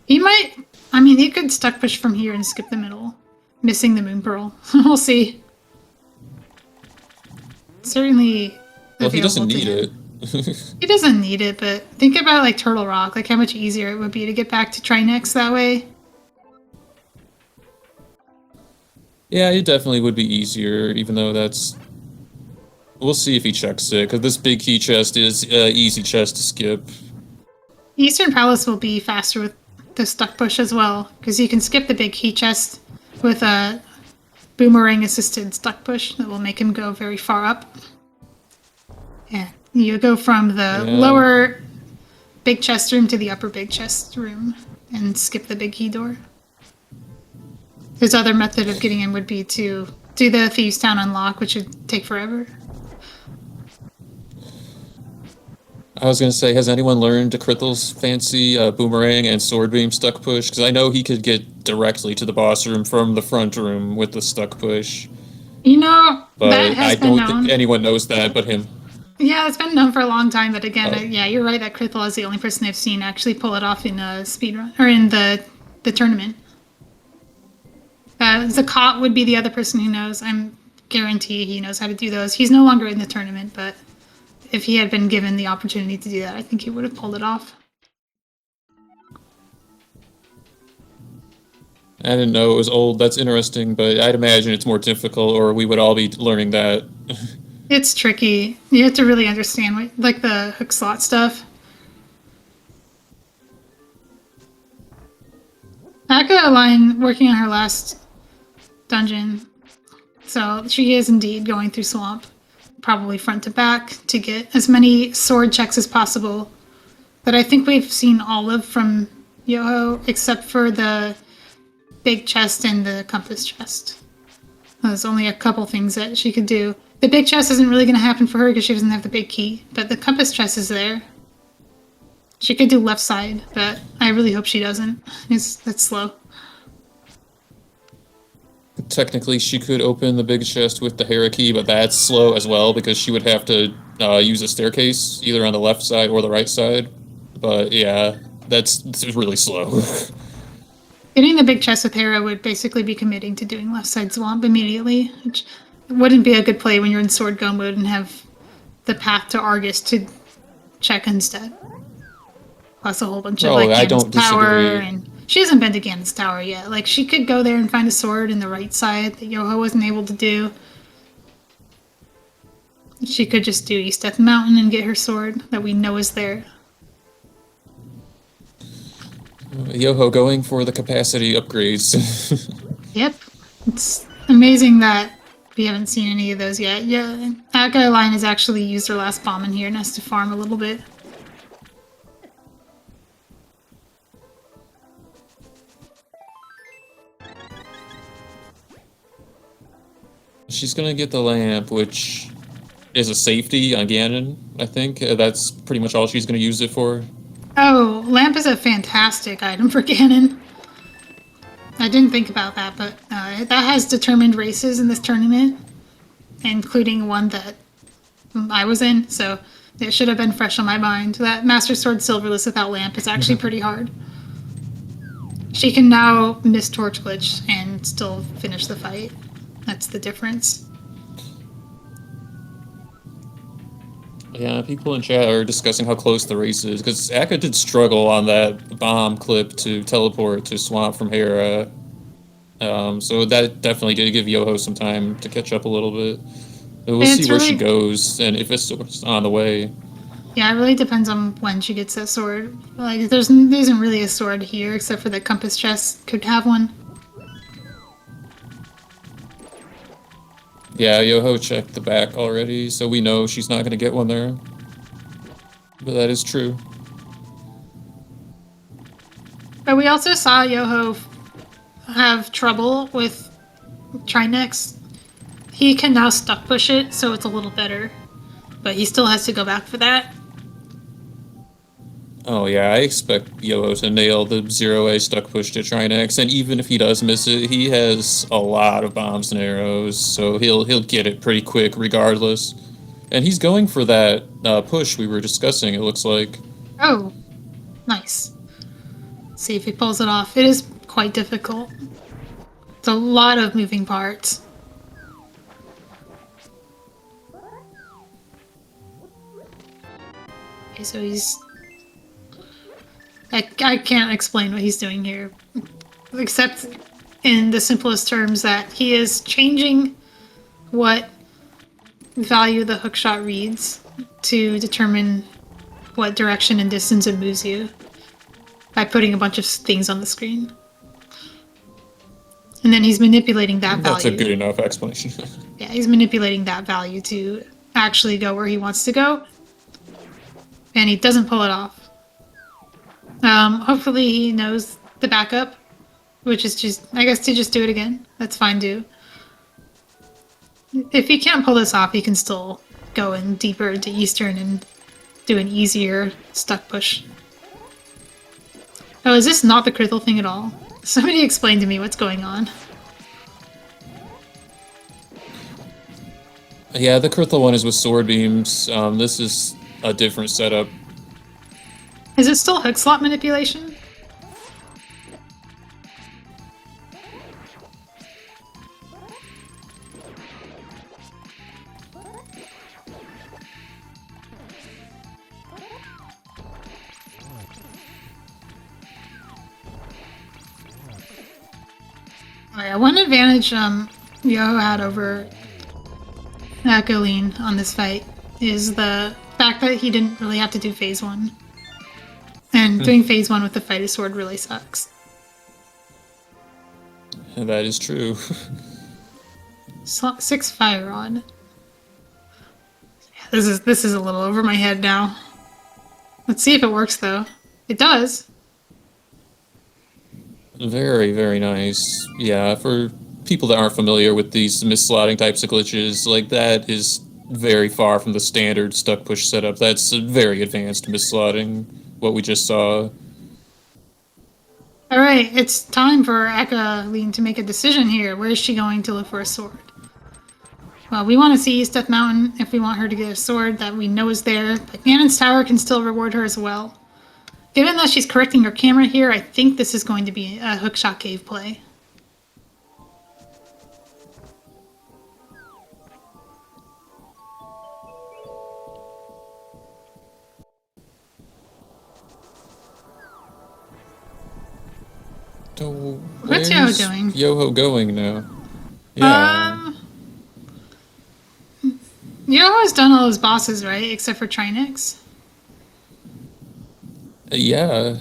He might... I mean, he could stuck push from here and skip the middle. Missing the Moon Pearl. We'll see. Certainly... Well, he doesn't need it. it. He doesn't need it, but think about like Turtle Rock, like how much easier it would be to get back to Trinex that way. Yeah, it definitely would be easier, even though that's... We'll see if he checks it, because this big key chest is easy chest to skip. Eastern Palace will be faster with the stuck push as well, because you can skip the big key chest with a boomerang assisted stuck push that will make him go very far up. Yeah, you go from the lower big chest room to the upper big chest room and skip the big key door. His other method of getting in would be to do the Thieves Town unlock, which would take forever. I was going to say, has anyone learned Krithel's fancy boomerang and sword beam stuck push? Because I know he could get directly to the boss room from the front room with the stuck push. You know, but that has been known. Think anyone knows that but him. Yeah, it's been known for a long time, but again, yeah, you're right that Krithel is the only person I've seen actually pull it off in a speedrun, or in the tournament. Zakat would be the other person who knows. I'm guarantee he knows how to do those. He's no longer in the tournament, but if he had been given the opportunity to do that, I think he would have pulled it off. I didn't know it was old. That's interesting, but I'd imagine it's more difficult, or we would all be learning that. It's tricky. You have to really understand, like the hook slot stuff. Akaelyne working on her last dungeon. So she is indeed going through Swamp, probably front to back, to get as many sword checks as possible. But I think we've seen all of from Yoho, except for the big chest and the compass chest. There's only a couple things that she could do. The big chest isn't really going to happen for her because she doesn't have the big key, but the compass chest is there. She could do left side, but I really hope she doesn't. That's slow. Technically, she could open the big chest with the Hera key, but that's slow as well because she would have to use a staircase either on the left side or the right side. But yeah, that's really slow. Getting the big chest with Hera would basically be committing to doing left side swamp immediately, which wouldn't be a good play when you're in sword go mode and have the path to Argus to check instead. Plus a whole bunch of like Ganon's Tower, and she hasn't been to Ganon's Tower yet. Like she could go there and find a sword in the right side that Yoho wasn't able to do. She could just do East Death Mountain and get her sword that we know is there. Yoho going for the capacity upgrades. Yep. It's amazing that we haven't seen any of those yet. Yeah, Akaelyne has actually used her last bomb in here and has to farm a little bit. She's gonna get the lamp, which is a safety on Ganon, I think. That's pretty much all she's gonna use it for. Oh, lamp is a fantastic item for Ganon. I didn't think about that, but that has determined races in this tournament, including one that I was in, so it should have been fresh on my mind. That Master Sword Silverless without lamp is actually pretty hard. She can now miss Torch Glitch and still finish the fight. That's the difference. Yeah, people in chat are discussing how close the race is, because Akka did struggle on that bomb clip to teleport to Swamp from Hera. So that definitely did give Yoho some time to catch up a little bit. But we'll see It's where she really, goes and if it's on the way. yeah, it really depends on when she gets that sword. Like, there isn't really a sword here, except for the compass chest could have one. Yeah, Yoho checked the back already, so we know she's not going to get one there. But that is true. But we also saw Yoho have trouble with Trinex. He can now stuck push it, so it's a little better. But he still has to go back for that. Oh yeah, I expect Yoho to nail the 0A stuck push to Trinex, and even if he does miss it, he has a lot of bombs and arrows, so he'll get it pretty quick regardless. And he's going for that push we were discussing, it looks like. Oh, nice. See if he pulls it off. It is quite difficult. It's a lot of moving parts. Okay, so he's... I can't explain what he's doing here, except in the simplest terms that he is changing what value the hookshot reads to determine what direction and distance it moves you by putting a bunch of things on the screen. And then he's manipulating that value. That's a good enough explanation. Yeah, he's manipulating that value to actually go where he wants to go. And he doesn't pull it off. Hopefully he knows the backup, which is just, I guess, to just do it again. That's fine too. If he can't pull this off, he can still go in deeper into Eastern and do an easier stuck push. Oh, is this not the critical thing at all? Somebody explain to me what's going on. Yeah, the Krithla one is with sword beams. This is a different setup. Is it still hook slot manipulation? Oh yeah, one advantage Yoho had over Akaelyne on this fight is the fact that he didn't really have to do phase 1. And doing phase 1 with the fighter sword really sucks. That is true. 6 fire rod. Yeah, this is a little over my head now. Let's see if it works though. It does. Very, very nice. Yeah, for people that aren't familiar with these misslotting types of glitches, like that is very far from the standard stuck push setup. That's a very advanced misslotting, what we just saw. Alright, it's time for Akaelyne to make a decision here. Where is she going to look for a sword? Well, we want to see East Death Mountain if we want her to get a sword that we know is there, but Ganon's Tower can still reward her as well. Given that she's correcting her camera here, I think this is going to be a hookshot cave play. So What's Yoho where's doing? Yoho going now? Yeah. Yoho's done all his bosses, right? Except for Trinex. Yeah.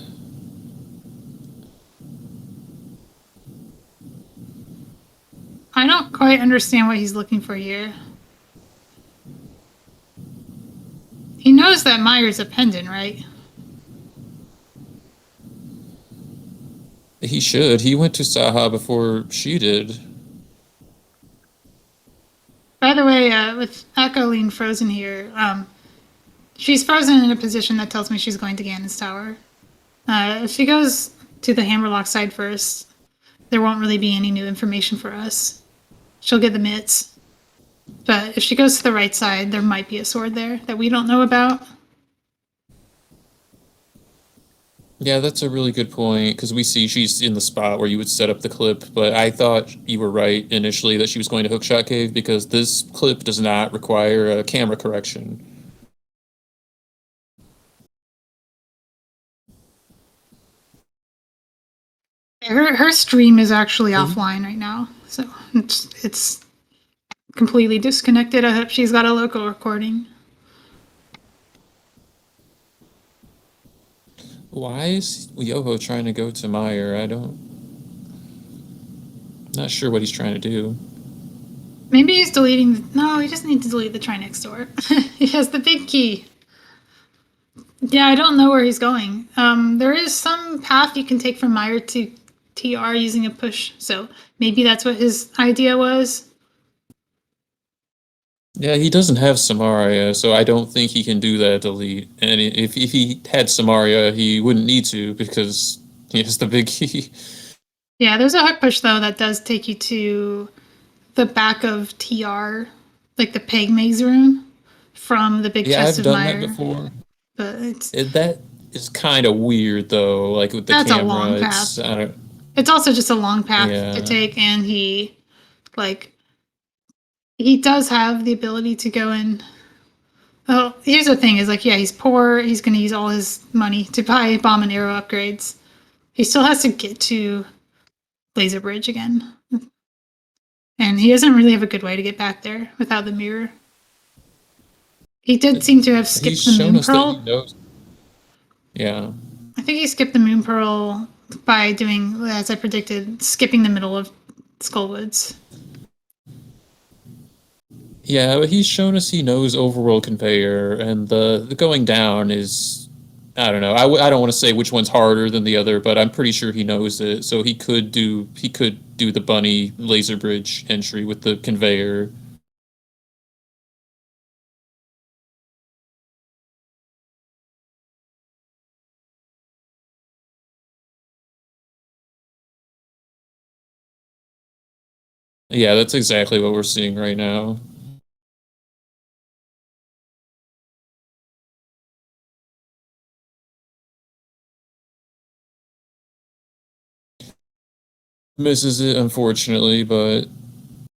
I don't quite understand what he's looking for here. He knows that Meyer's a pendant, right? He should. He went to Saha before she did. By the way, with Akaelyne frozen here, She's frozen in a position that tells me she's going to Ganon's tower. If she goes to the Hammerlock side first, there won't really be any new information for us. She'll get the mitts. But if she goes to the right side, there might be a sword there that we don't know about. Yeah, that's a really good point because we see she's in the spot where you would set up the clip, but I thought you were right initially that she was going to Hookshot Cave because this clip does not require a camera correction. Her stream is actually Mhm. offline right now, so it's completely disconnected. I hope she's got a local recording. Why is Yoho trying to go to Meyer? Not sure what he's trying to do. Maybe he's deleting. No, he doesn't need to delete the try next door. He has the big key. Yeah, I don't know where he's going. There is some path you can take from Meyer to TR using a push, so maybe that's what his idea was. Yeah, he doesn't have Samaria, so I don't think he can do that delete. And if he had Samaria, he wouldn't need to because he has the big key. Yeah, there's a hook push though that does take you to the back of TR, like the peg maze room from the big Yeah, chest I've of done that Meyer. before. But it's That is kind of weird though, like with the that's a camera. long It's path. I don't. It's also just a long path to Yeah, take, and like he does have the ability to go in. Oh, here's the thing: is like, yeah, he's poor. He's going to use all his money to buy bomb and arrow upgrades. He still has to get to Laser Bridge again, and he doesn't really have a good way to get back there without the mirror. He did seem to have he's skipped the shown moon us that he pearl. knows. Yeah, I think he skipped the moon pearl by doing, as I predicted, skipping the middle of Skullwoods. yeah, but he's shown us he knows overworld conveyor, and the going down is. I don't know. I don't want to say which one's harder than the other, but I'm pretty sure he knows it. So he could do the bunny laser bridge entry with the conveyor. Yeah, that's exactly what we're seeing right now. Misses it, unfortunately, but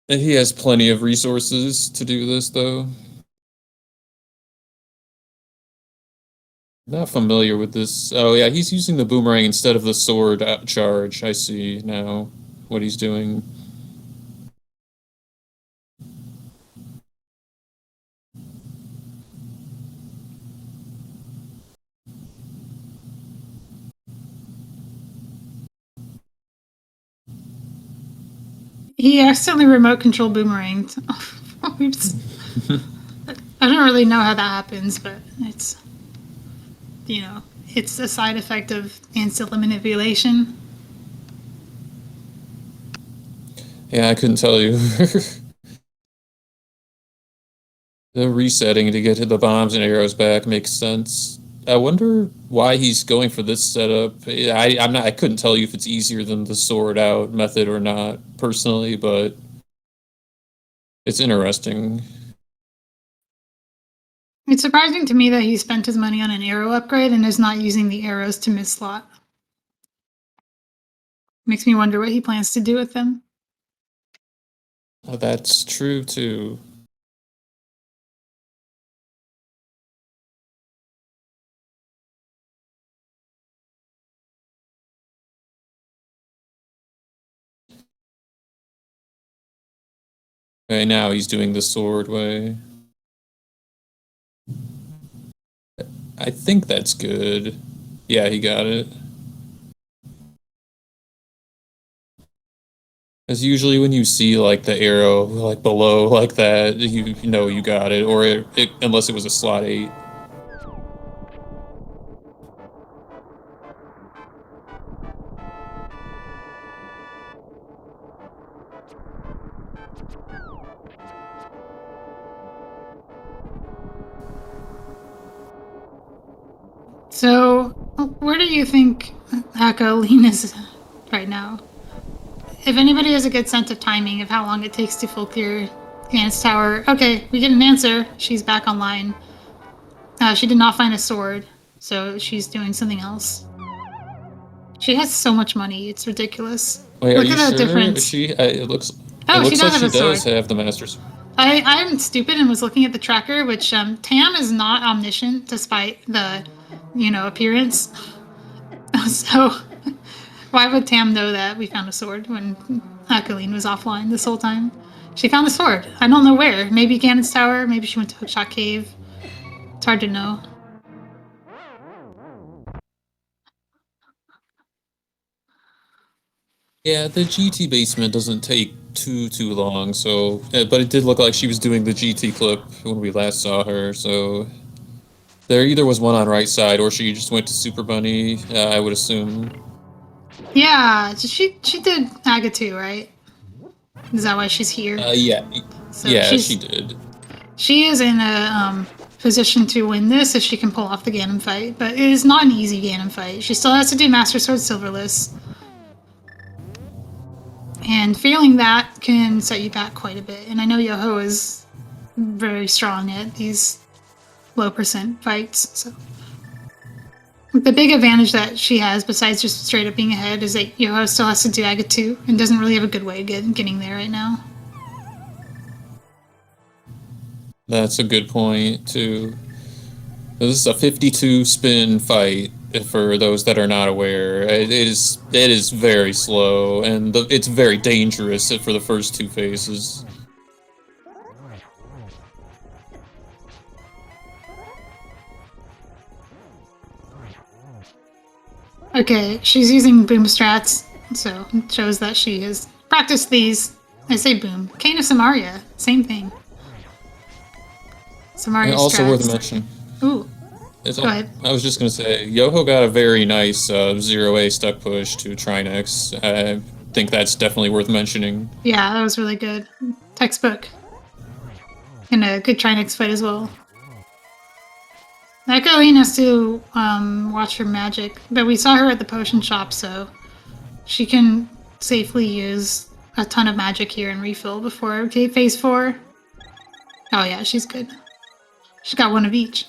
he has plenty of resources to do this, though. Not familiar with this. Oh, yeah, he's using the boomerang instead of the sword charge. I see now what he's doing. He accidentally remote control boomeranged. Oops. I don't really know how that happens, but it's, it's a side effect of instant manipulation. Yeah, I couldn't tell you. The resetting to get the bombs and arrows back makes sense. I wonder why he's going for this setup. I couldn't tell you if it's easier than the sword out method or not personally, but it's interesting. It's surprising to me that he spent his money on an arrow upgrade and is not using the arrows to miss slot. Makes me wonder what he plans to do with them. That's true too. Okay, now he's doing the sword way. I think that's good. Yeah, he got it. Because usually when you see like the arrow like below like that, you know you got it, or unless it was a slot 8. Where do you think Akaelyne is right now? If anybody has a good sense of timing of how long it takes to full clear Gannis Tower, okay, we get an answer. She's back online. She did not find a sword, so she's doing something else. She has so much money; it's ridiculous. Wait, Look are you at that sure? difference. She it looks. Oh, It she looks does like have she a sword. does have the Master's. I'm stupid and was looking at the tracker, which Tam is not omniscient despite the, appearance. So why would Tam know that we found a sword when Akaelyne was offline this whole time? She found the sword. I don't know where. Maybe Ganon's Tower. Maybe she went to Hookshot Cave. It's hard to know. Yeah, the GT basement doesn't take too long. So, but it did look like she was doing the GT clip when we last saw her. So there either was one on right side, or she just went to Super Bunny. I would assume. Yeah, she did Agatu, right? Is that why she's here? Yeah, So yeah, she did. She is in a position to win this if she can pull off the Ganon fight, but it is not an easy Ganon fight. She still has to do Master Sword Silverless. And failing that can set you back quite a bit. And I know Yoho is very strong at these low percent fights, so. The big advantage that she has, besides just straight up being ahead, is that Yoho still has to do Agatu and doesn't really have a good way of getting there right now. That's a good point too. This is a 52 spin fight. For those that are not aware, it is very slow, and it's very dangerous for the first two phases. Okay, she's using boom strats, so it shows that she has practiced these. I say boom. Cane of Samaria, same thing. Samaria And also strats. worth mentioning. Ooh. Go ahead. I was just gonna say, Yoho got a very nice 0A stuck push to Trinex. I think that's definitely worth mentioning. Yeah, that was really good. Textbook. And a good Trinex fight as well. Akaelyne has to watch her magic, but we saw her at the potion shop, so she can safely use a ton of magic here and refill before phase 4. Oh yeah, she's good. She's got one of each.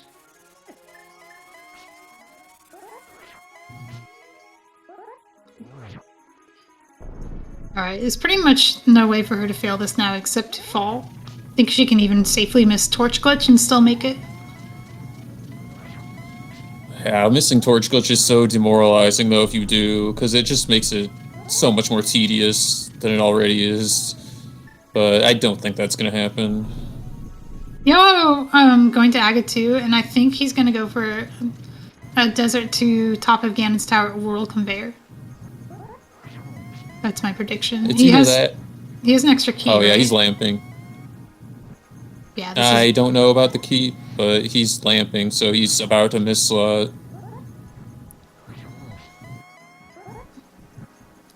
Alright, there's pretty much no way for her to fail this now except to fall. I think she can even safely miss Torch Glitch and still make it. Yeah, missing Torch Glitch is so demoralizing, though, if you do, because it just makes it so much more tedious than it already is. But I don't think that's going to happen. Yo, going to Agatu, and I think he's going to go for a Desert to top of Ganon's Tower World Conveyor. That's my prediction. It's either that. He has an extra key. Oh, yeah, right? he's lamping. Yeah, I don't know about the key, but he's lamping, so he's about to miss slot.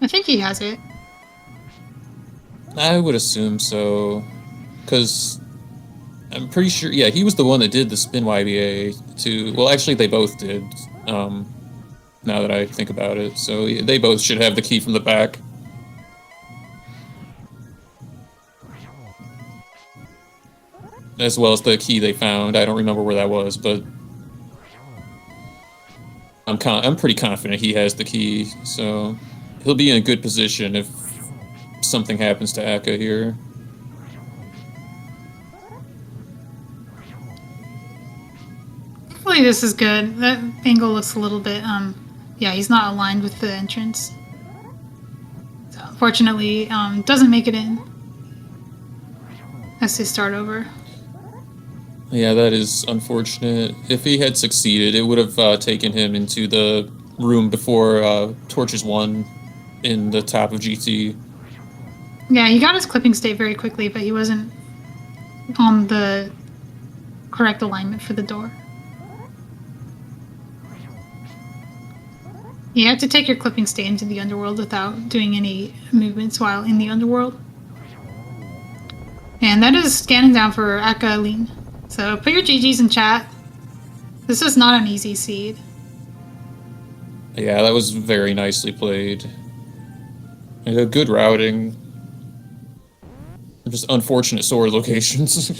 I think he has it. I would assume so, because I'm pretty sure, yeah, he was the one that did the spin YBA to, well, actually, they both did, now that I think about it, so yeah, they both should have the key from the back. As well as the key they found. I don't remember where that was, but I'm pretty confident he has the key, so he'll be in a good position if something happens to Akka here. Hopefully this is good. That angle looks a little bit, yeah, he's not aligned with the entrance. So unfortunately, doesn't make it in. Has to start over. Yeah, that is unfortunate. If he had succeeded, it would have taken him into the room before Torches 1 in the top of GT. Yeah, he got his clipping state very quickly, but he wasn't on the correct alignment for the door. You have to take your clipping state into the underworld without doing any movements while in the underworld. And that is scanning down for Akaelyne. So put your GGs in chat. This is not an easy seed. Yeah, that was very nicely played. Good routing. Just unfortunate sword locations.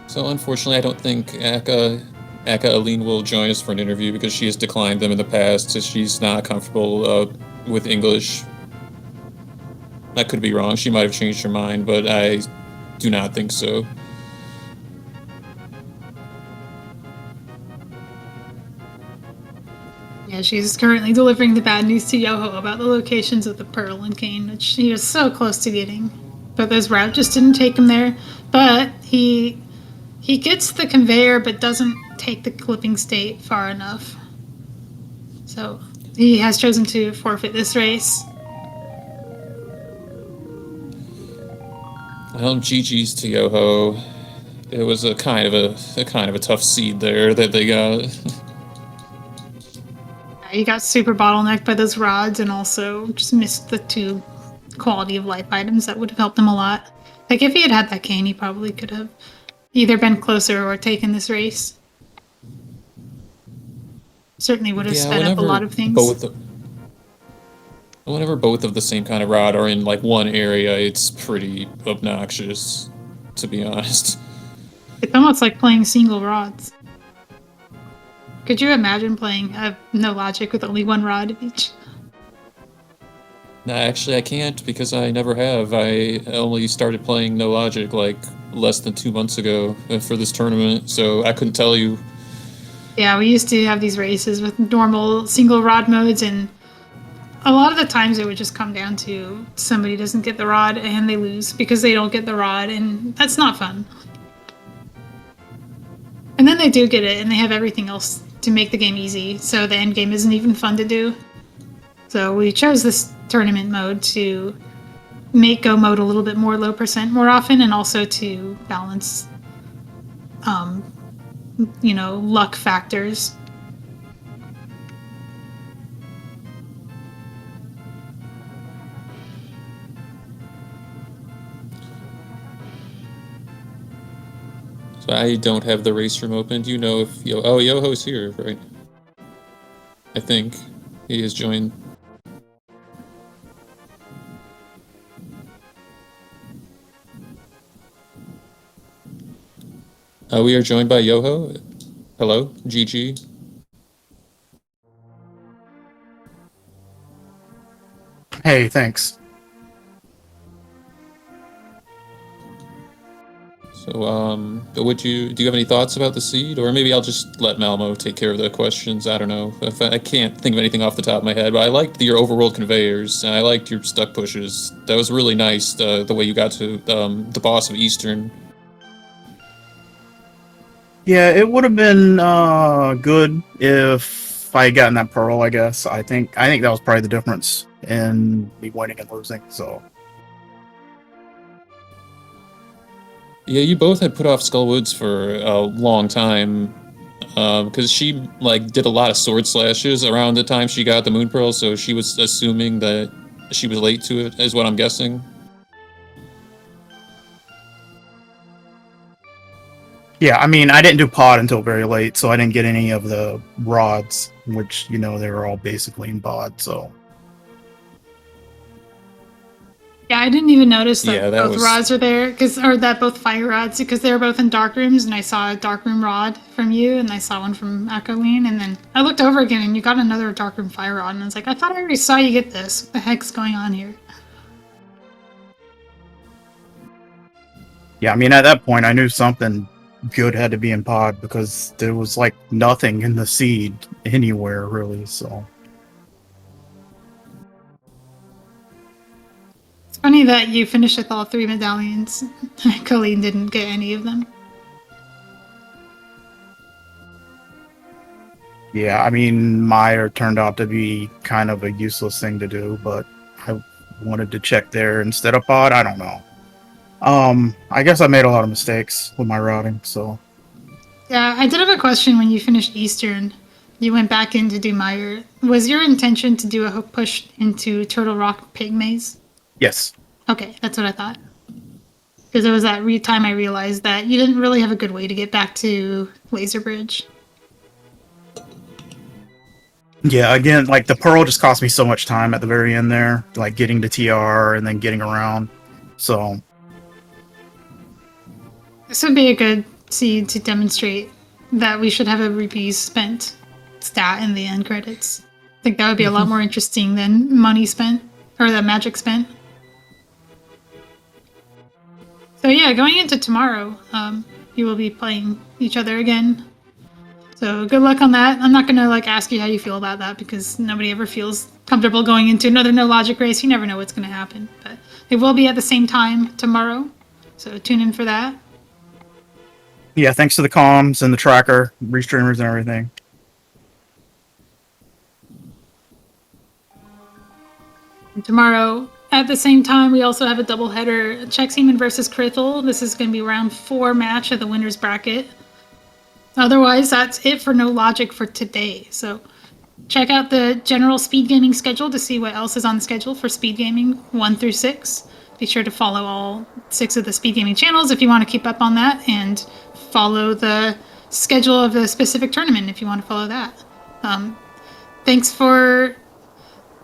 So unfortunately, I don't think Akaelyne will join us for an interview because she has declined them in the past. So she's not comfortable with English. I could be wrong. She might have changed her mind, but I do not think so. Yeah, she's currently delivering the bad news to Yoho about the locations of the Pearl and Cane, which he was so close to getting. But this route just didn't take him there. But he gets the conveyor, but doesn't take the clipping state far enough. So he has chosen to forfeit this race. Well, GG's to Yoho. It was a kind of a tough seed there that they got. He got super bottlenecked by those rods and also just missed the 2 quality of life items that would have helped him a lot. Like, if he had had that cane, he probably could have either been closer or taken this race. Certainly would have sped up a lot of things. Whenever both of the same kind of rod are in like one area, it's pretty obnoxious, to be honest. It's almost like playing single rods. Could you imagine playing no logic with only 1 rod each? Nah, actually, I can't because I never have. I only started playing No Logic like less than 2 months ago for this tournament, so I couldn't tell you. Yeah, we used to have these races with normal single rod modes, and a lot of the times it would just come down to somebody doesn't get the rod and they lose because they don't get the rod, and that's not fun. And then they do get it, and they have everything else to make the game easy, so the end game isn't even fun to do. So we chose this tournament mode to make go mode a little bit more low percent more often, and also to balance, luck factors. So I don't have the race room open. Do you know if Yoho's here, right? I think he has joined. We are joined by Yoho. Hello, GG. Hey, thanks. So, do you have any thoughts about the seed, or maybe I'll just let Malmo take care of the questions? I don't know. If I can't think of anything off the top of my head, but I liked your overworld conveyors, and I liked your stuck pushes. That was really nice. The way you got to the boss of Eastern. Yeah, it would have been good if I had gotten that pearl, I guess. I think that was probably the difference in me winning and losing, so. Yeah, you both had put off Skullwoods for a long time, because she did a lot of sword slashes around the time she got the Moon Pearl, so she was assuming that she was late to it, is what I'm guessing. Yeah, I mean, I didn't do pod until very late, so I didn't get any of the rods, which, they were all basically in pod, so. Yeah, I didn't even notice that both was... rods are there, or that both fire rods, because they were both in dark rooms, and I saw a dark room rod from you, and I saw one from Akaelyne, and then I looked over again, and you got another dark room fire rod, and I was like, I thought I already saw you get this. What the heck's going on here? Yeah, I mean, at that point, I knew something good had to be in pod, because there was, nothing in the seed anywhere, really, so. It's funny that you finished with all 3 medallions. Colleen didn't get any of them. Yeah, I mean, Meyer turned out to be kind of a useless thing to do, but I wanted to check there instead of pod. I don't know. I guess I made a lot of mistakes with my routing, so Yeah, I did have a question when you finished Eastern. You went back in to do Meyer. Was your intention to do a hook push into Turtle Rock Pygmies? yes. Okay, that's what I thought. Because it was that time I realized that you didn't really have a good way to get back to Laser Bridge. Yeah, again, like the Pearl just cost me so much time at the very end there, like getting to TR and then getting around. So, This would be a good seed to demonstrate that we should have a rupees spent stat in the end credits. I think that would be a lot more interesting than money spent or the magic spent. So yeah, going into tomorrow, you will be playing each other again. So good luck on that. I'm not gonna like ask you how you feel about that because nobody ever feels comfortable going into another no logic race. You never know what's gonna happen, but it will be at the same time tomorrow. So tune in for that. yeah, thanks to the comms and the tracker, restreamers and everything. And tomorrow at the same time, we also have a doubleheader: Cheximan versus Krithel. This is gonna be round 4 match of the winners bracket. Otherwise, that's it for No Logic for today. So check out the general Speed Gaming schedule to see what else is on the schedule for Speed Gaming 1 through 6. Be sure to follow all 6 of the Speed Gaming channels if you want to keep up on that, and follow the schedule of the specific tournament if you want to follow that. Thanks for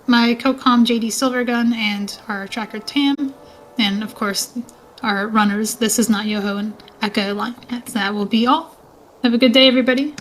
my co-com JD Silvergun and our tracker Tam, and of course our runners Thisisnotyoho and Akaelyne. That will be all. Have a good day, everybody.